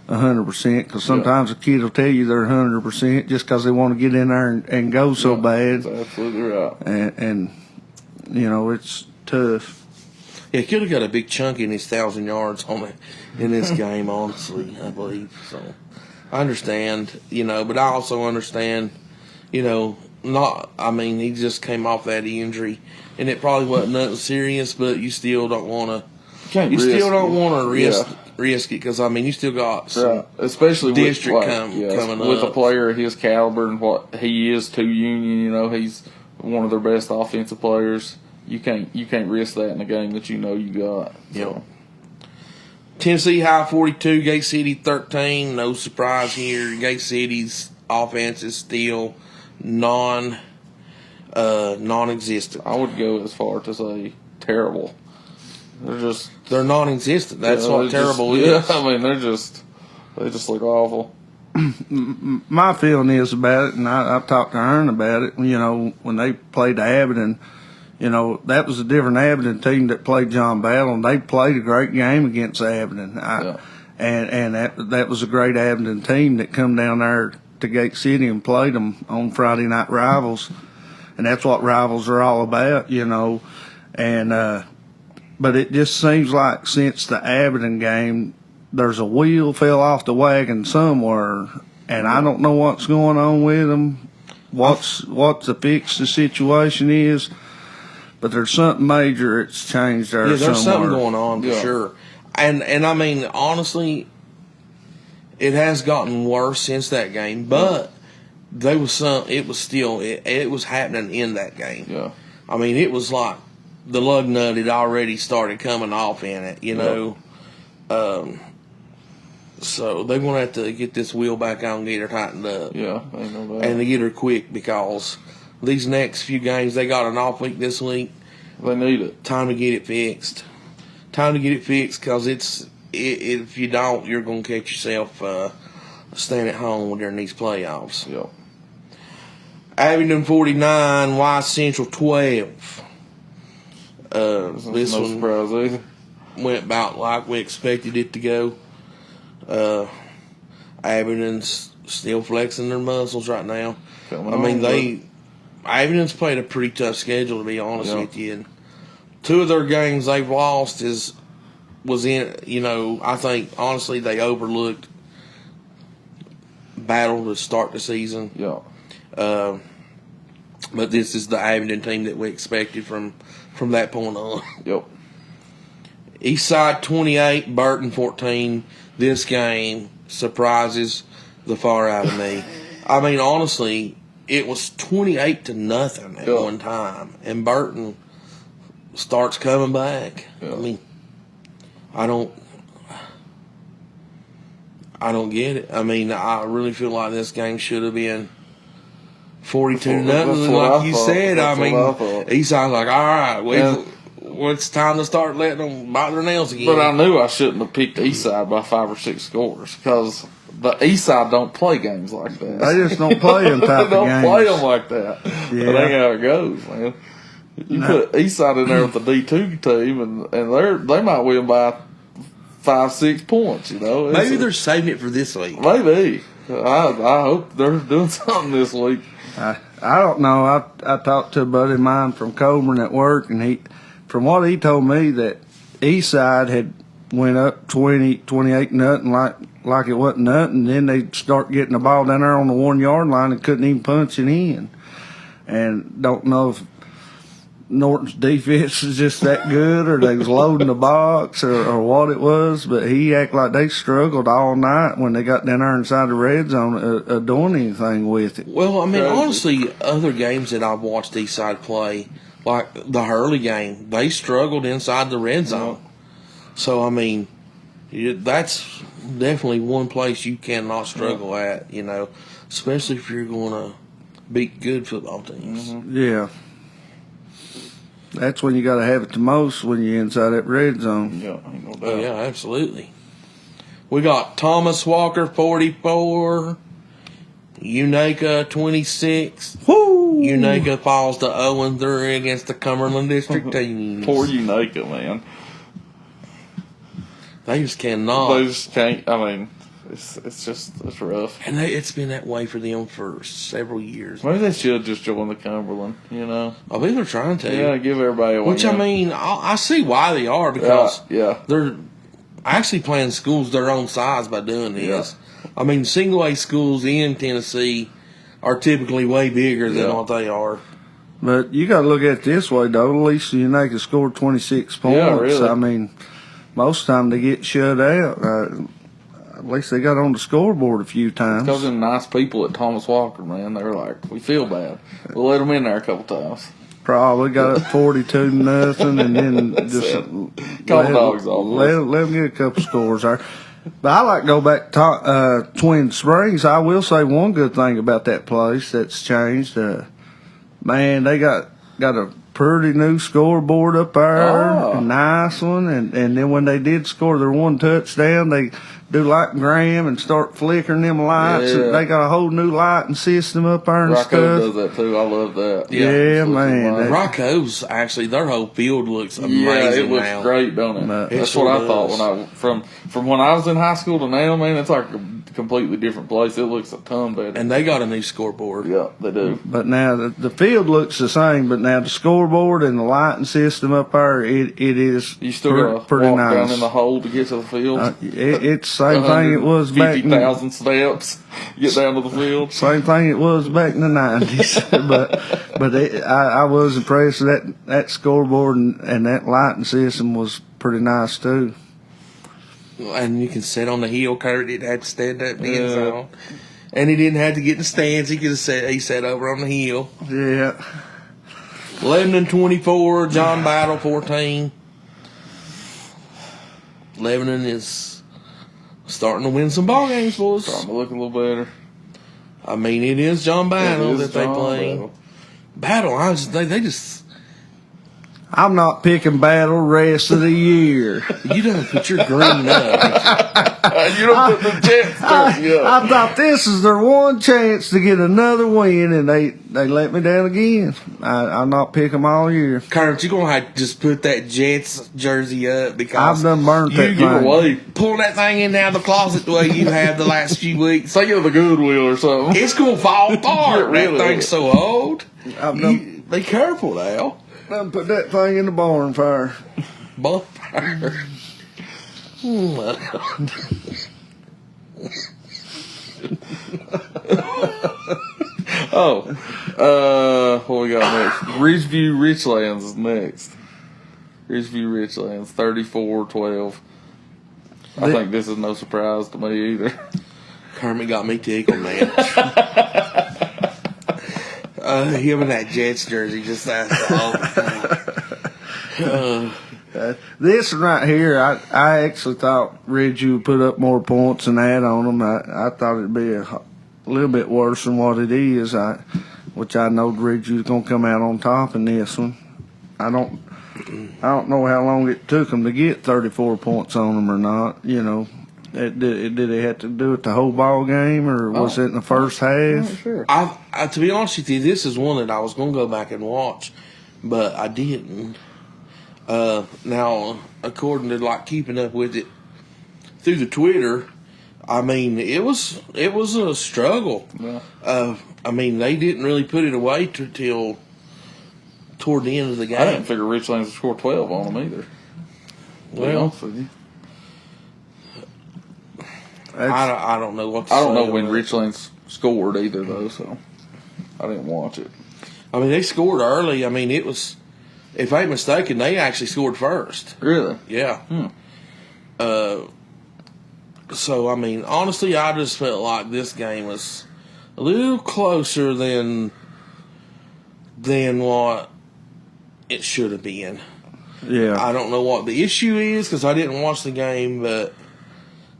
100%, because sometimes a kid will tell you they're 100% just because they want to get in there and go so bad. That's absolutely right. And it's tough. Yeah, he could have got a big chunk in his 1,000 yards in this game, honestly, I believe. So I understand, but I also understand, he just came off that injury, and it probably wasn't nothing serious, but you still don't want to risk it because you still got some especially district with, coming with up. a player of his caliber and what he is to Union. He's one of their best offensive players. You can't risk that in a game that you got. So. Tennessee High 42, Gate City 13. No surprise here. Gate City's offense is still non-existent. I would go as far to say terrible. They're non-existent. That's what terrible is. Yeah, they just look awful. My feeling is about it, and I've talked to Ern about it. When they played Abilene, that was a different Abilene team that played John Battle, and they played a great game against Abilene. And that was a great Abilene team that come down there to Gate City and played them on Friday Night Rivals, and that's what rivals are all about, And but it just seems like since the Abilene game, there's a wheel fell off the wagon somewhere, and I don't know what's going on with them, what the fix the situation is. But there's something major that's changed there. Yeah, there's somewhere. something going on for sure. And honestly, it has gotten worse since that game. But it was happening in that game. Yeah. It was like the lug nut had already started coming off in it. So they're going to have to get this wheel back on and get her tightened up. Yeah, I know that. And to get her quick because these next few games, they got an off week this week. They need it. Time to get it fixed. Time to get it fixed because if you don't, you're going to catch yourself staying at home during these playoffs. Yep. Abingdon 49, Wise Central 12. This no one surprise either. went about like we expected it to go. Abingdon's still flexing their muscles right now. Abingdon's played a pretty tough schedule, to be honest with you. And two of their games they've lost was in, I think, honestly, they overlooked battle to start the season. Yeah. But this is the Abingdon team that we expected from that point on. Yep. Eastside 28, Burton 14. This game surprises the far out of me. I mean, honestly, it was 28-0 at one time, and Burton starts coming back. Yeah. I mean, I don't get it. I mean, I really feel like this game should have been 42-0, like you said. I mean, Eastside's like, all right, well, it's time to start letting them bite their nails again. But I knew I shouldn't have picked Eastside by 5 or 6 scores because the Eastside don't play games like that. They just don't play them type They don't of games. play them like that. Yeah. That ain't how it goes, man. You put Eastside in there with the D2 team, and they might win by 5-6 points. Maybe they're saving it for this week. Maybe. I hope they're doing something this week. I don't know. I talked to a buddy of mine from Cumberland at work, and from what he told me, that Eastside had went up 28-0 like it wasn't nothing. Then they start getting the ball down there on the 1 yard line and couldn't even punch it in. And don't know if Norton's defense was just that good, or they was loading the box, or what it was. But he acted like they struggled all night when they got down there inside the red zone doing anything with it. Well, I mean, honestly, other games that I've watched Eastside play, like the Hurley game, they struggled inside the red zone. So, I mean, that's definitely one place you cannot struggle at, especially if you're going to beat good football teams. Mm-hmm. Yeah. That's when you got to have it the most, when you're inside that red zone. Yeah, ain't no doubt. Oh, yeah, absolutely. We got Thomas Walker, 44. Unaka, 26. Woo! Unaka falls to 0-3 against the Cumberland District teams. Poor Unaka, man. They just cannot. They just can't. I mean, it's rough. And it's been that way for them for several years. Maybe they should just join the Cumberland, I think they're trying to. Yeah, give everybody a win. Which, I mean, I see why they are, because they're actually playing schools their own size by doing this. Yeah. I mean, single A schools in Tennessee are typically way bigger than what they are. But you got to look at it this way, though. At least Unaka scored 26 points. Yeah, really. I mean, most of the time they get shut out. At least they got on the scoreboard a few times. Because them nice people at Thomas Walker, man, they're like, we feel bad. We'll let them in there a couple times. Probably got up 42-0, and then just let them get a couple scores there. But I like to go back to Twin Springs. I will say one good thing about that place that's changed. Man, they got a pretty new scoreboard up there, a nice one. And then when they did score their one touchdown, they do like Graham and start flickering them lights. Yeah. They got a whole new lighting system up there and Rocco stuff. does that too. I love that. Yeah, man. Rocco's actually, their whole field looks amazing. Yeah, it looks now. great, don't it? That's what I thought from when I was in high school to now, man. It's like a completely different place. It looks a ton better. And they got a new scoreboard. Yeah, they do. But now the field looks the same, but now the scoreboard and the lighting system up there, it is You still got to pretty walk nice. down in the hole to get to the field. It's the same thing it was back in 50,000 steps. Get down to the field. Same thing it was back in the 90s. but I was impressed with that scoreboard and that lighting system was pretty nice too. And you can sit on the hill. Kurt didn't have to stand up in the end zone. And he didn't have to get in the stands. He sat over on the hill. Yeah. 11-24, John Battle 14. Lebanon is starting to win some ball games, boys. Starting to look a little better. I mean, it is John Battle that they John play. Battle, they just. I'm not picking Battle rest of the year. You don't put your green up. You don't put the Jets jersey up. I thought this is their one chance to get another win, and they let me down again. I'm not picking them all year. Kurt, you're going to have to just put that Jets jersey up because I've done burnt that you give thing. away. Pull that thing in out of the closet the way you have the last few weeks. Think of the Goodwill or something. It's going to fall apart. It really That thing's is. so old. Be careful now. done put that thing in the barn fire. Bonfire. What we got next? Ridgeview Richlands is next. Ridgeview Richlands, 34-12. I think this is no surprise to me either. Kermit got me tickled, man. Him in that Jets jersey, just that. This one right here, I actually thought Ridgeview would put up more points than that on them. I thought it'd be a little bit worse than what it is. Which I know Ridgeview's going to come out on top in this one. I don't know how long it took them to get 34 points on them or not. You know, did they have to do it the whole ball game, or was it in the first half? Sure. I to be honest with you, this is one that I was going to go back and watch, but I didn't. Now, according to keeping up with it through the Twitter, I mean, it was a struggle. Yeah. I mean, they didn't really put it away till toward the end of the game. I didn't figure Richlands would score 12 on them either. Well, with you. I don't know what to I don't say know when about it. Richlands scored either, though, so I didn't watch it. I mean, they scored early. I mean, it was, if I ain't mistaken, they actually scored first. Really? Yeah. So, I mean, honestly, I just felt like this game was a little closer than what it should have been. Yeah. I don't know what the issue is because I didn't watch the game, but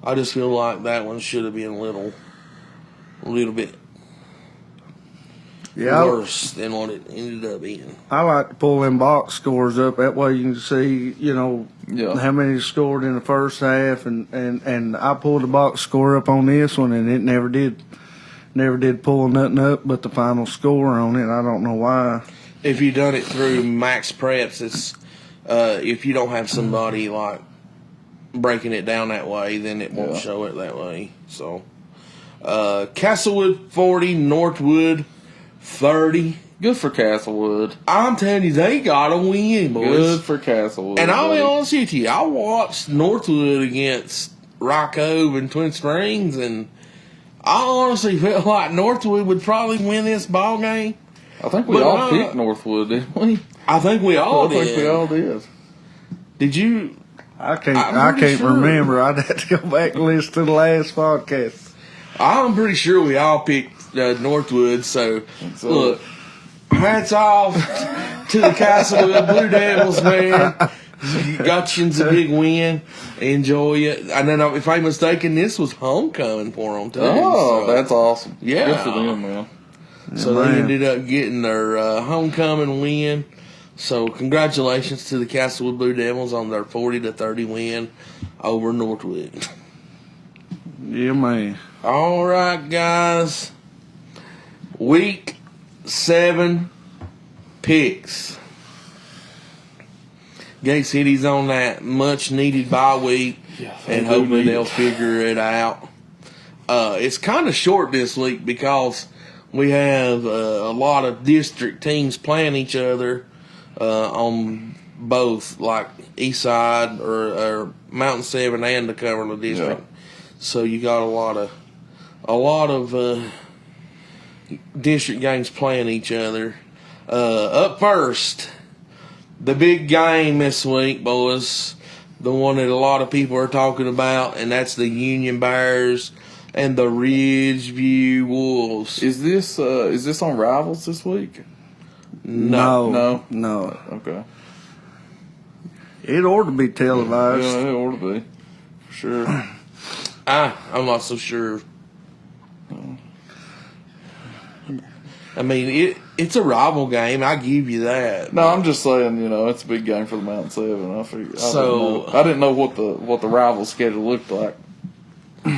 I just feel like that one should have been a little bit worse than what it ended up being. I like to pull them box scores up. That way you can see, how many scored in the first half. And I pulled the box score up on this one, and it never did pull nothing up but the final score on it. I don't know why. If you done it through Max Preps, it's if you don't have somebody breaking it down that way, then it won't show it that way. So, Castlewood 40, Northwood 30. Good for Castlewood. I'm telling you, they got a win, boys. Good for Castlewood. And I'll be honest with you, I watched Northwood against Rock Cove and Twin Springs, and I honestly felt like Northwood would probably win this ball game. I think we all picked Northwood, didn't we? I think we all did. I think we all did. Did you? I can't remember. I'd have to go back and listen to the last podcast. I'm pretty sure we all picked Northwood. So, look, hats off to the Castlewood Blue Devils, man. You got you a big win. Enjoy it. And then, if I'm mistaken, this was homecoming for them, too. Oh, so, that's awesome. Yeah. Good for them, man. So they ended up getting their homecoming win. So congratulations to the Castlewood Blue Devils on their 40-30 win over Northwood. Yeah, man. All right, guys. Week 7 picks. Gate City's on that much-needed bye week, and hopefully they'll figure it out. It's kind of short this week because we have a lot of district teams playing each other on both, like East Side or Mountain 7 and the Cumberland district. Yeah. So you got a lot of district games playing each other. Up first, the big game this week, boys. The one that a lot of people are talking about, and that's the Union Bears and the Ridgeview Wolves. Is this on Rivals this week? No. Okay. It ought to be televised. Yeah, it ought to be. For sure. I'm not so sure. I mean, it's a rival game. I give you that. No, I'm just saying, it's a big game for the Mountain Seven. I didn't know what the rival schedule looked like.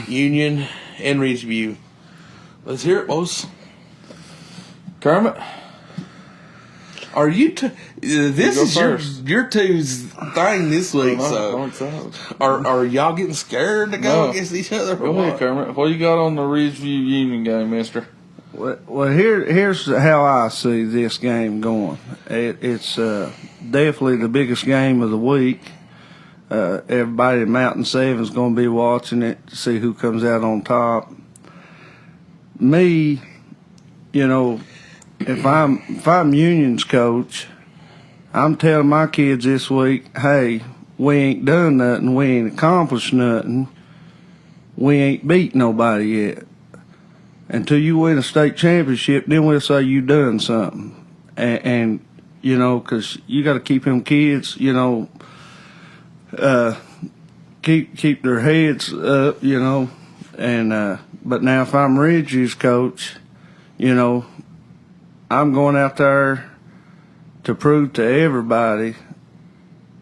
Union and Ridgeview. Let's hear it, boys. Kermit, are you? This is first. your two's thing this week. I'm excited. Are y'all getting scared to go against each other? Go ahead, Kermit. What you got on the Ridgeview Union game, Mister? Well, here's how I see this game going. It's definitely the biggest game of the week. Everybody at Mountain 7 is going to be watching it to see who comes out on top. Me, if I'm Union's coach, I'm telling my kids this week, hey, we ain't done nothing, we ain't accomplished nothing, we ain't beat nobody yet. Until you win a state championship, then we'll say you done something. And because you got to keep them kids, keep their heads up, And but now if I'm Ridgew's coach, I'm going out there to prove to everybody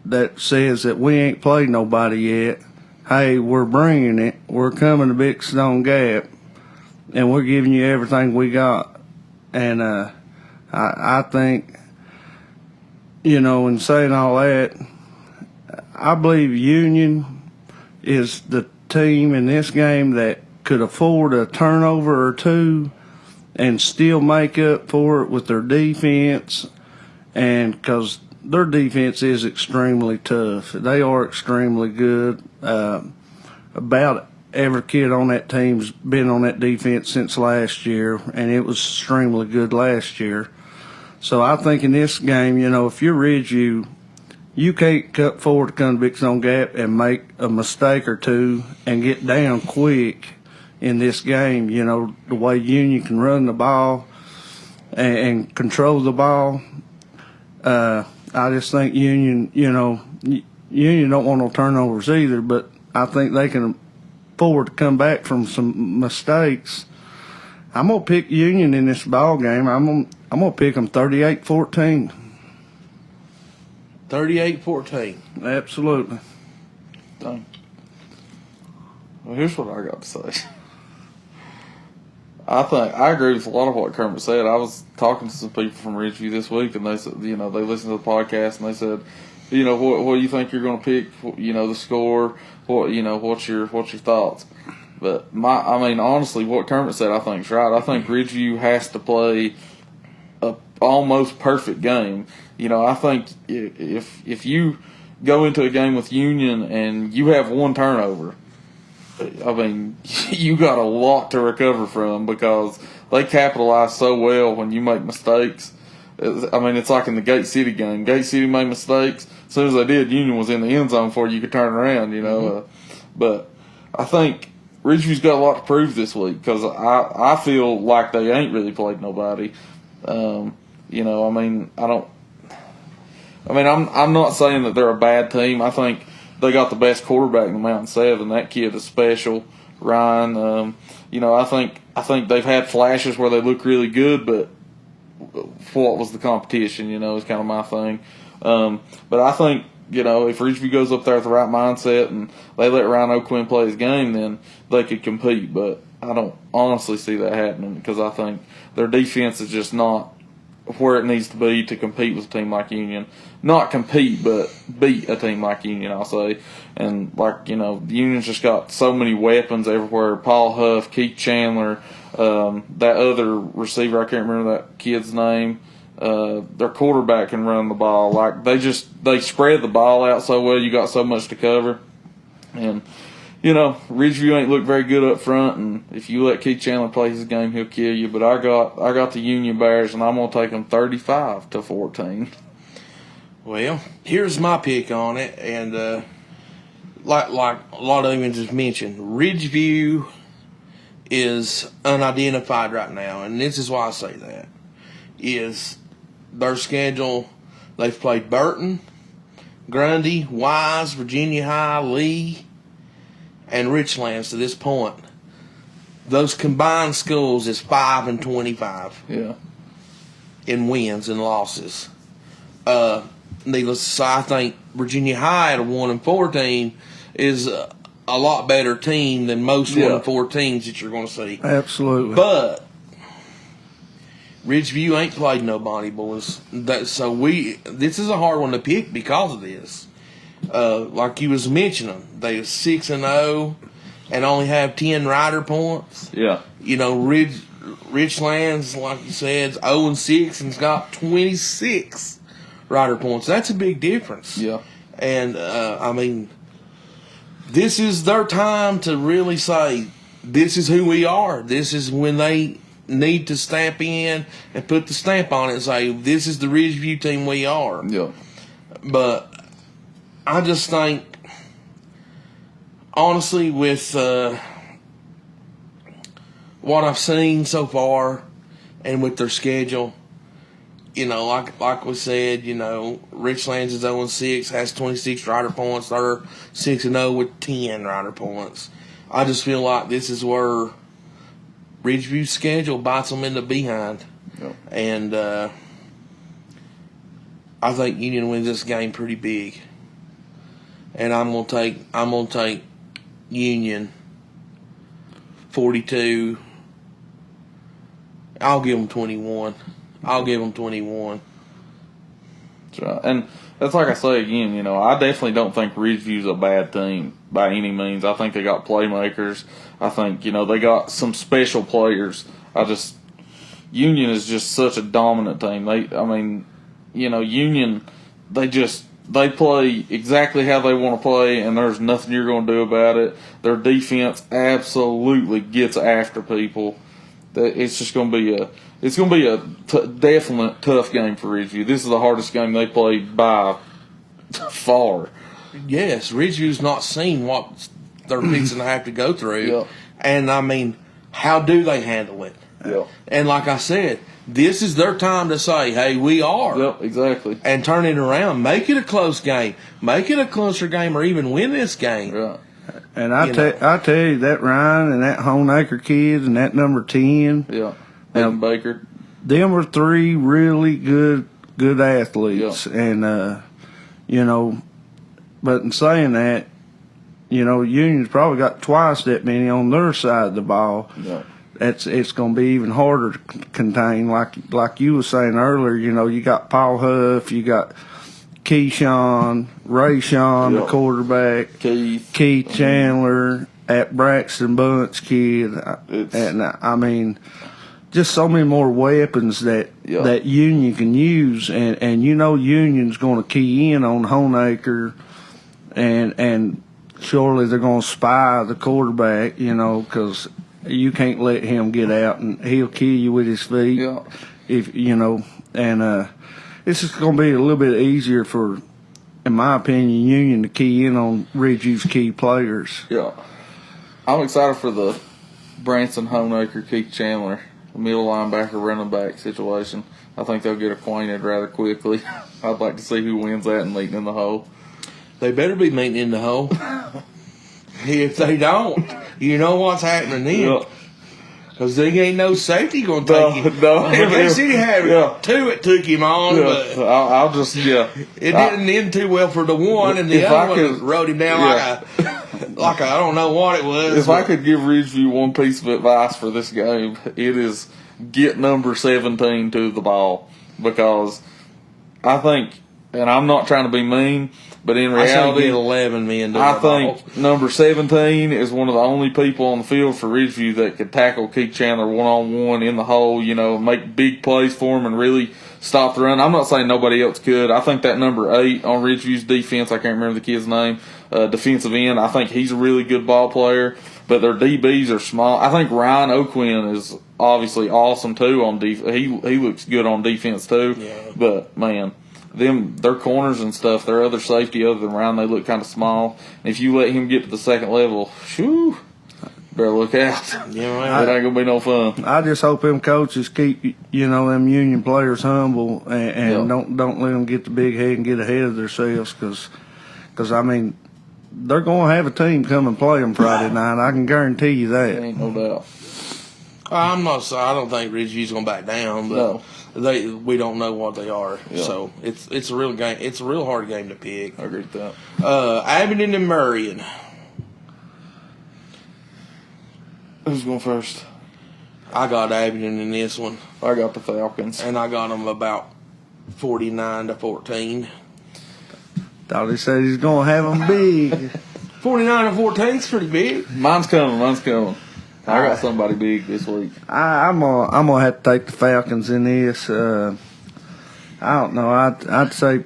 that says that we ain't played nobody yet, hey, we're bringing it. We're coming to Big Stone Gap. And we're giving you everything we got. And I think, in saying all that, I believe Union is the team in this game that could afford a turnover or two and still make up for it with their defense. And because their defense is extremely tough. They are extremely good. About every kid on that team's been on that defense since last year, and it was extremely good last year. So I think in this game, if you're Ridgeview, you can't cut forward to come to Big Stone Gap and make a mistake or two and get down quick in this game. The way Union can run the ball and control the ball. I just think Union don't want no turnovers either, but I think they can forward to come back from some mistakes. I'm gonna pick Union in this ball game. I'm gonna pick them 38-14. 38-14. Absolutely. Dang. Well, here's what I got to say. I agree with a lot of what Kermit said. I was talking to some people from Ridgeview this week, and they said, they listened to the podcast, and they said, what do you think you're going to pick? The score. What's your thoughts? But honestly, what Kermit said, I think is right. I think Ridgeview has to play a almost perfect game. I think if you go into a game with Union and you have one turnover, you got a lot to recover from because they capitalize so well when you make mistakes. It's like in the Gate City game. Gate City made mistakes. As soon as they did, Union was in the end zone before you could turn around, But I think Ridgeview's got a lot to prove this week because I feel like they ain't really played nobody. I'm not saying that they're a bad team. I think they got the best quarterback in the Mountain 7. That kid is special, Ryan. I think they've had flashes where they look really good, but what was the competition, is kind of my thing. But I think, if Ridgeview goes up there with the right mindset and they let Ryan O'Quinn play his game, then they could compete. But I don't honestly see that happening because I think their defense is just not where it needs to be to compete with a team like Union. Not compete, but beat a team like Union, I'll say. And, the Union's just got so many weapons everywhere. Paul Huff, Keith Chandler, that other receiver, I can't remember that kid's name. Their quarterback can run the ball. They spread the ball out so well, you got so much to cover. And, Ridgeview ain't looked very good up front, and if you let Keith Chandler play his game, he'll kill you. But I got the Union Bears, and I'm going to take them 35-14. Well, here's my pick on it, and like a lot of them just mentioned, Ridgeview is unidentified right now, and this is why I say that, is their schedule. They've played Burton, Grundy, Wise, Virginia High, Lee, and Richlands to this point, those combined schools is 5-25 in wins and losses. Needless to say, I think Virginia High at a 1-4 team is a lot better team than most 1-4 teams that you're going to see. Absolutely. But Ridgeview ain't played nobody, boys. This is a hard one to pick because of this. Like you was mentioning, they are 6-0 and only have 10 rider points. Yeah. You know, Richlands, like you said, is 0-6 and's got 26 rider points. That's a big difference. Yeah. And I mean, this is their time to really say, this is who we are. This is when they need to stamp in and put the stamp on it and say, this is the Ridgeview team we are. Yeah. But I just think, honestly, with what I've seen so far and with their schedule, you know, like we said, you know, Richlands is 0-6, has 26 rider points. They're 6-0 with 10 rider points. I just feel like this is where Ridgeview's schedule bites them in the behind. Yep. And I think Union wins this game pretty big. And I'm gonna take Union 42. I'll give them 21. That's right. And that's like I say again, you know, I definitely don't think Ridgeview's a bad team by any means. I think they got playmakers. I think, you know, they got some special players. Union is just such a dominant team. Union, they play exactly how they want to play, and there's nothing you're going to do about it. Their defense absolutely gets after people. It's just going to be a definite tough game for Ridgeview. This is the hardest game they played by far. Yes, Ridgeview's not seen what they're fixing to have to go through. Yeah. And, I mean, how do they handle it? Yeah. And like I said, this is their time to say, hey, we are. Yep, exactly. And turn it around. Make it a close game. Make it a closer game or even win this game. Right. And I tell you, that Ryan and that Honeacre kid and that number 10. Yeah. And Baker. Them are three really good athletes. Yeah. And, you know, but in saying that, you know, Union's probably got twice that many on their side of the ball. Yeah. It's going to be even harder to contain. Like you were saying earlier, you know, you got Paul Huff, you got Keyshawn, Rayshawn, the quarterback, Keith Chandler, at Braxton Bunch kid, and I mean, just so many more weapons that Union can use, and you know Union's going to key in on Honeacre, and surely they're going to spy the quarterback, you know, because you can't let him get out and he'll kill you with his feet. Yeah. If you know, and it's just going to be a little bit easier for, in my opinion, Union to key in on Ridgeview's key players. Yeah. I'm excited for the Branson Honeacre, Keith Chandler, middle linebacker, running back situation. I think they'll get acquainted rather quickly. I'd like to see who wins that and meeting in the hole. They better be meeting in the hole. If they don't, you know what's happening then. Because there ain't no safety going to take him. No. Kansas City had two it took him on, but I'll just, it didn't end too well for the one, and the other one rode him down like I don't know what it was. If I could give Ridgeview one piece of advice for this game, it is get number 17 to the ball. Because I think, and I'm not trying to be mean, but in reality, 11 men. I think number 17 is one of the only people on the field for Ridgeview that could tackle Keith Chandler one-on-one in the hole, you know, make big plays for him and really stop the run. I'm not saying nobody else could. I think that number 8 on Ridgeview's defense, I can't remember the kid's name, defensive end, I think he's a really good ball player, but their DBs are small. I think Ryan O'Quinn is obviously awesome, too, on defense. He looks good on defense, too. Yeah. But, man, their corners and stuff, their other safety other than Ryan, they look kind of small. And if you let him get to the second level, shoo, better look out. Yeah, it ain't going to be no fun. I just hope them coaches keep, you know, them Union players humble and don't let them get the big head and get ahead of themselves because I mean, they're going to have a team come and play them Friday night. I can guarantee you that. Ain't no doubt. I'm not. I don't think Ridgeview's going to back down, but we don't know what they are. Yeah. So it's a real game. It's a real hard game to pick. I agree with that. Abingdon and Marion. Who's going first? I got Abingdon in this one. I got the Falcons, and I got them about 49-14. Thought he said he's going to have them big. 49-14 is pretty big. Mine's coming. I got somebody big this week. I'm gonna have to take the Falcons in this. I don't know. I'd say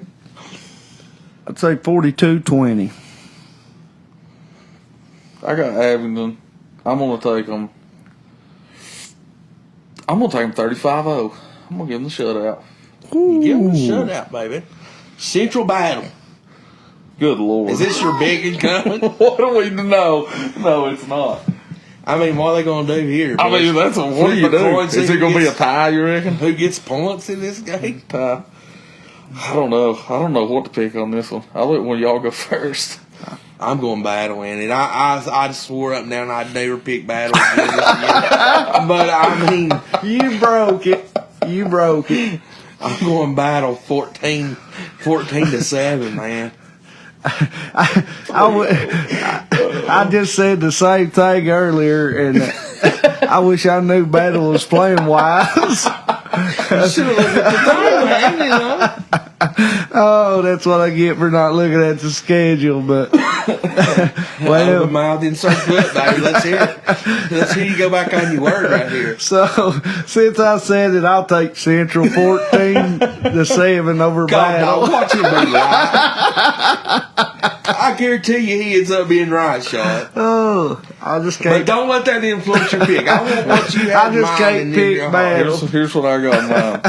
42-20. I got Abingdon. I'm gonna take them. I'm gonna take them 35-0. I'm gonna give them the shutout. You give them the shutout, baby. Central Battle. Good Lord. Is this your big coming? What do we know? No, it's not. I mean, what are they going to do here? I mean, what do you do? Is it going to be a tie, you reckon? Who gets points in this game? Tie. I don't know. I don't know what to pick on this one. I'll let one of y'all go first. I'm going Battle in it. I swore up and down I'd never pick Battle again this year. But, I mean, you broke it. I'm going Battle 14-7, man. I just said the same thing earlier, and I wish I knew Battle was playing wise. You should have looked at the time, man, you know. Oh, that's what I get for not looking at the schedule. But well, mouth insert foot, baby. Let's hear it. Let's hear you go back on your word right here. So, since I said it, I'll take Central 14-7 over Battle. God, watch him be right. I guarantee you he ends up being right, Sean. Oh, I just can't. But don't let that influence your pick. I want what you have I just can't pick Battle. Here's what I got in mind.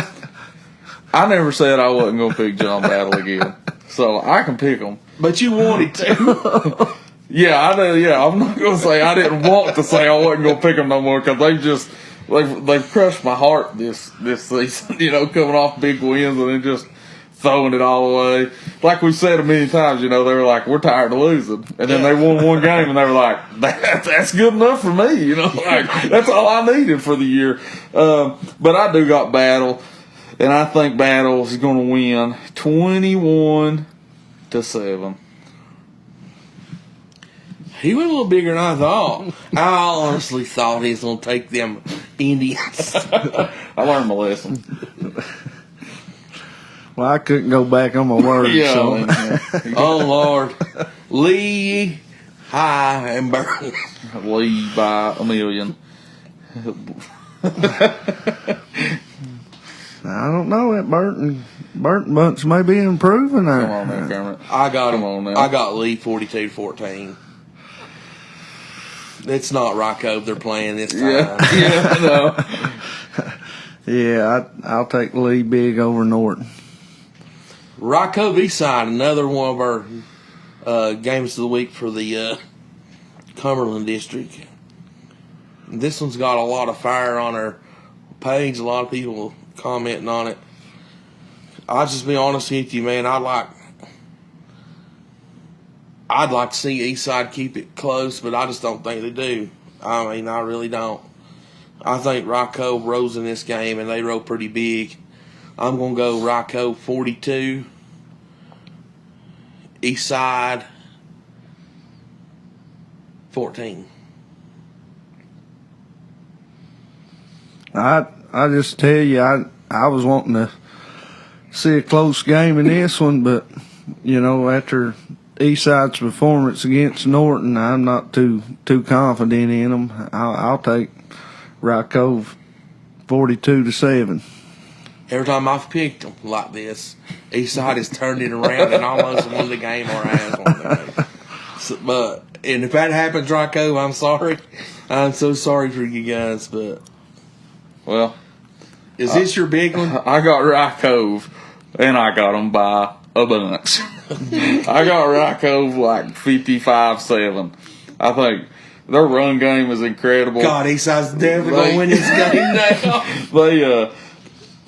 I never said I wasn't going to pick John Battle again. So I can pick them. But you wanted to. Yeah, I know. Yeah, I'm not going to say I didn't want to say I wasn't going to pick them no more because they've crushed my heart this season, you know, coming off big wins and then just throwing it all away. Like we said a million times, you know, they were like, we're tired of losing. And then they won one game and they were like, that's good enough for me, you know, like that's all I needed for the year. But I do got Battle. And I think Battle is going to win 21-7. He went a little bigger than I thought. I honestly thought he was going to take them Indians. I learned my lesson. Well, I couldn't go back on my word. Yeah. So. Oh, Lord. Lee, High, and Burton. Lee by a million. I don't know. That Burton Bunch may be improving there. Come on, man, Kermit. I got Lee 42-14. It's not Rocco they're playing this time. Yeah, I know. Yeah, I'll take Lee big over Norton. Rocco B-side, another one of our games of the week for the Cumberland district. This one's got a lot of fire on our page. A lot of people commenting on it. I'll just be honest with you, man. I'd like to see Eastside keep it close, but I just don't think they do. I mean, I really don't. I think Rocco rose in this game, and they row pretty big. I'm going to go Rocco 42, Eastside 14. I just tell you, I was wanting to see a close game in this one, but, you know, after Eastside's performance against Norton, I'm not too confident in them. I'll take Rocco 42-7. Every time I've picked them like this, Eastside has turned it around and almost won the game or has won the game. So, and if that happens, Rocco, I'm sorry. I'm so sorry for you guys, but... Well... Is this your big one? I got Rocco, and I got them by a bunch. I got Rocco like 55-7. I think their run game is incredible. God, Eastside's definitely going to win this game now.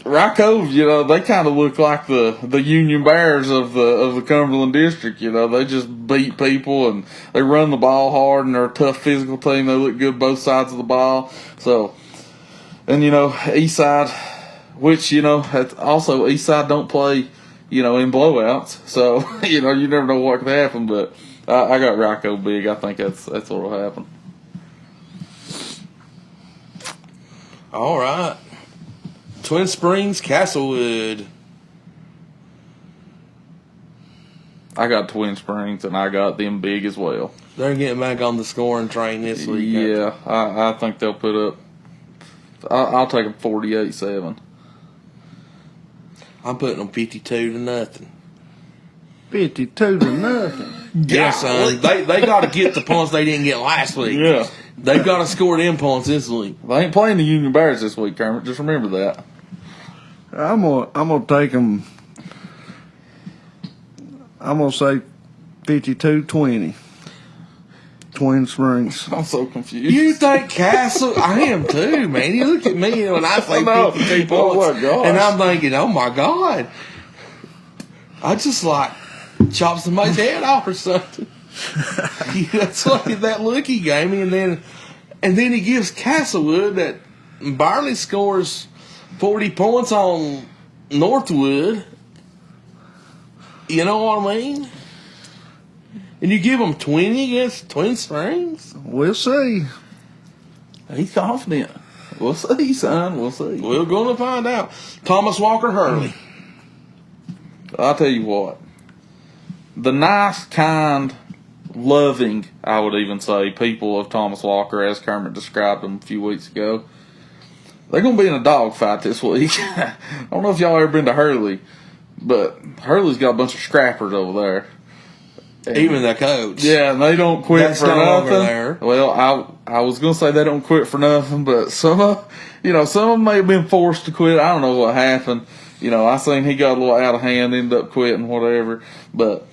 Rocco, you know, they kind of look like the Union Bears of the Cumberland district. You know, they just beat people and they run the ball hard and they're a tough physical team. They look good both sides of the ball. So, and you know, Eastside, which you know, also Eastside don't play, you know, in blowouts. So you know, you never know what could happen. But I got Rocco big. I think that's what'll happen. All right. Twin Springs, Castlewood. I got Twin Springs, and I got them big as well. They're getting back on the scoring train this week. Yeah, I think they'll put up. I'll take them 48-7. I'm putting them 52-0. 52-0. Yeah, son. They got to get the points they didn't get last week. Yeah. They've got to score them points this week. They ain't playing the Union Bears this week, Kermit. Just remember that. I'm gonna take them. I'm gonna say 52-20. Twin Springs. I'm so confused. You think Castle? I am too, man. You look at me when I say 52 points, Oh my gosh. and I'm thinking, oh my god, I just like chop somebody's head off or something. That's like that look he gave me, and then he gives Castlewood that barely scores 40 points on Northwood. You know what I mean? And you give him 20 against Twin Springs? We'll see. He's confident. We'll see, son. We'll see. We're going to find out. Thomas Walker Hurley. I'll tell you what. The nice, kind, loving, I would even say, people of Thomas Walker, as Kermit described them a few weeks ago, they're going to be in a dogfight this week. I don't know if y'all ever been to Hurley, but Hurley's got a bunch of scrappers over there. And Even the coach. yeah, and they don't quit That's for no longer nothing. there. Well, I was gonna say they don't quit for nothing, but some of them may have been forced to quit. I don't know what happened. You know, I seen he got a little out of hand, ended up quitting, whatever. But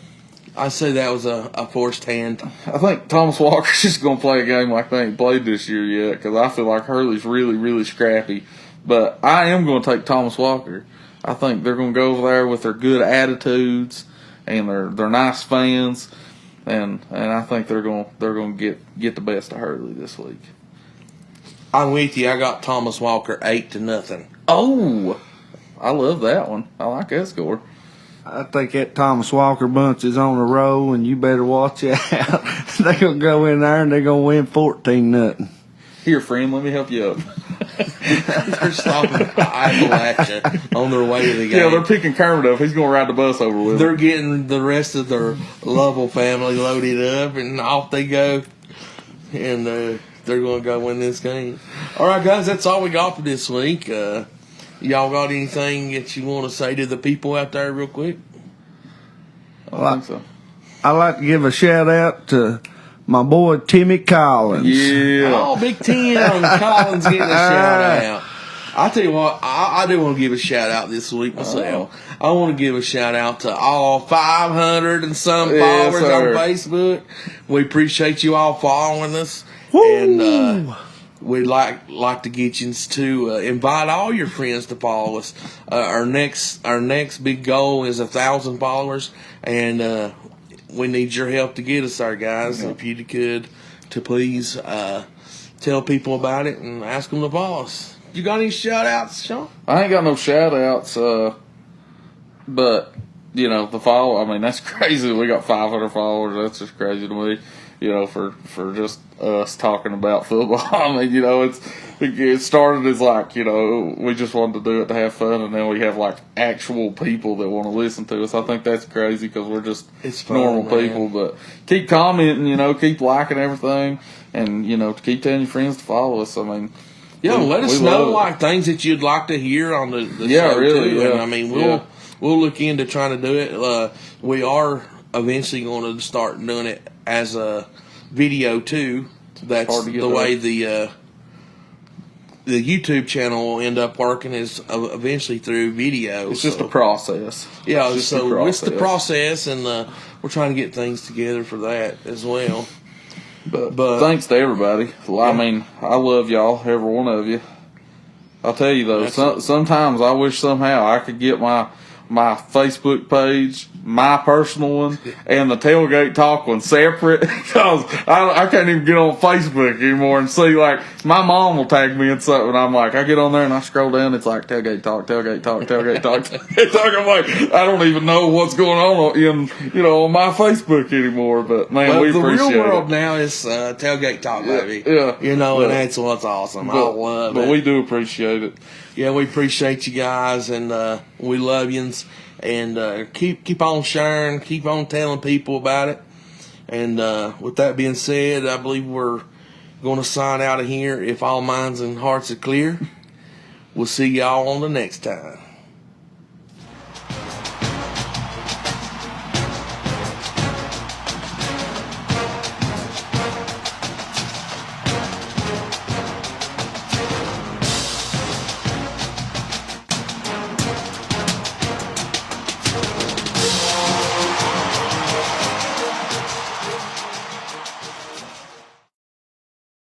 I say that was a forced hand. I think Thomas Walker's just gonna play a game like they ain't played this year yet, because I feel like Hurley's really, really scrappy. But I am gonna take Thomas Walker. I think they're gonna go over there with their good attitudes and they're nice fans, and I think they're gonna get the best of Hurley this week. I'm with you. I got Thomas Walker 8-0. Oh, I love that one. I like that score. I think that Thomas Walker bunch is on a roll, and you better watch out. They're going to go in there, and they're going to win 14-0. Here, friend, let me help you up. They're stopping Appalachia on their way to the game. Yeah, they're picking Kermit up. He's going to ride the bus over with They're him. getting the rest of their Lovell family loaded up, and off they go. And they're going to go win this game. All right, guys, that's all we got for this week. Y'all got anything that you want to say to the people out there real quick? I think so. I'd like to give a shout-out to my boy Timmy Collins. Yeah. Oh, Big Tim Collins getting a shout out. I tell you what, I do want to give a shout out this week myself. I want to give a shout out to all 500 and some followers on Facebook. We appreciate you all following us. Woo! And we'd like to get you to invite all your friends to follow us. Our next big goal is 1,000 followers, and we need your help to get us there, guys. If you could, to please tell people about it and ask them to follow us. You got any shout outs, Sean? I ain't got no shout outs, but, you know, the follow, I mean, that's crazy. We got 500 followers. That's just crazy to me, you know, for just us talking about football. I mean, you know, it started as like, you know, we just wanted to do it to have fun, and then we have like actual people that want to listen to us. I think that's crazy because we're just normal people. But keep commenting, you know, keep liking everything, and, you know, keep telling your friends to follow us. I mean, yeah, let us know like things that you'd like to hear on the show really, too. yeah. And I mean, we'll look into trying to do it. We are eventually going to start doing it as a video too. That's the way the YouTube channel will end up working is eventually through video. It's just a process. Yeah, it's the process, and we're trying to get things together for that as well. But thanks to everybody. I mean, I love y'all, every one of you. I'll tell you though, sometimes I wish somehow I could get my Facebook page, my personal one, and the Tailgate Talk one separate, because I can't even get on Facebook anymore and see, like, my mom will tag me in something, and I'm like, I get on there and I scroll down, it's like Tailgate Talk, Tailgate Talk, Tailgate Talk, Tailgate Talk. I'm like, I don't even know what's going on on my Facebook anymore, but man, we appreciate it. The real world now is Tailgate Talk, baby. Yeah. And that's what's awesome. I love it. But we do appreciate it. Yeah, we appreciate you guys, and we love yous. And keep on sharing, keep on telling people about it. And with that being said, I believe we're going to sign out of here. If all minds and hearts are clear, we'll see y'all on the next time.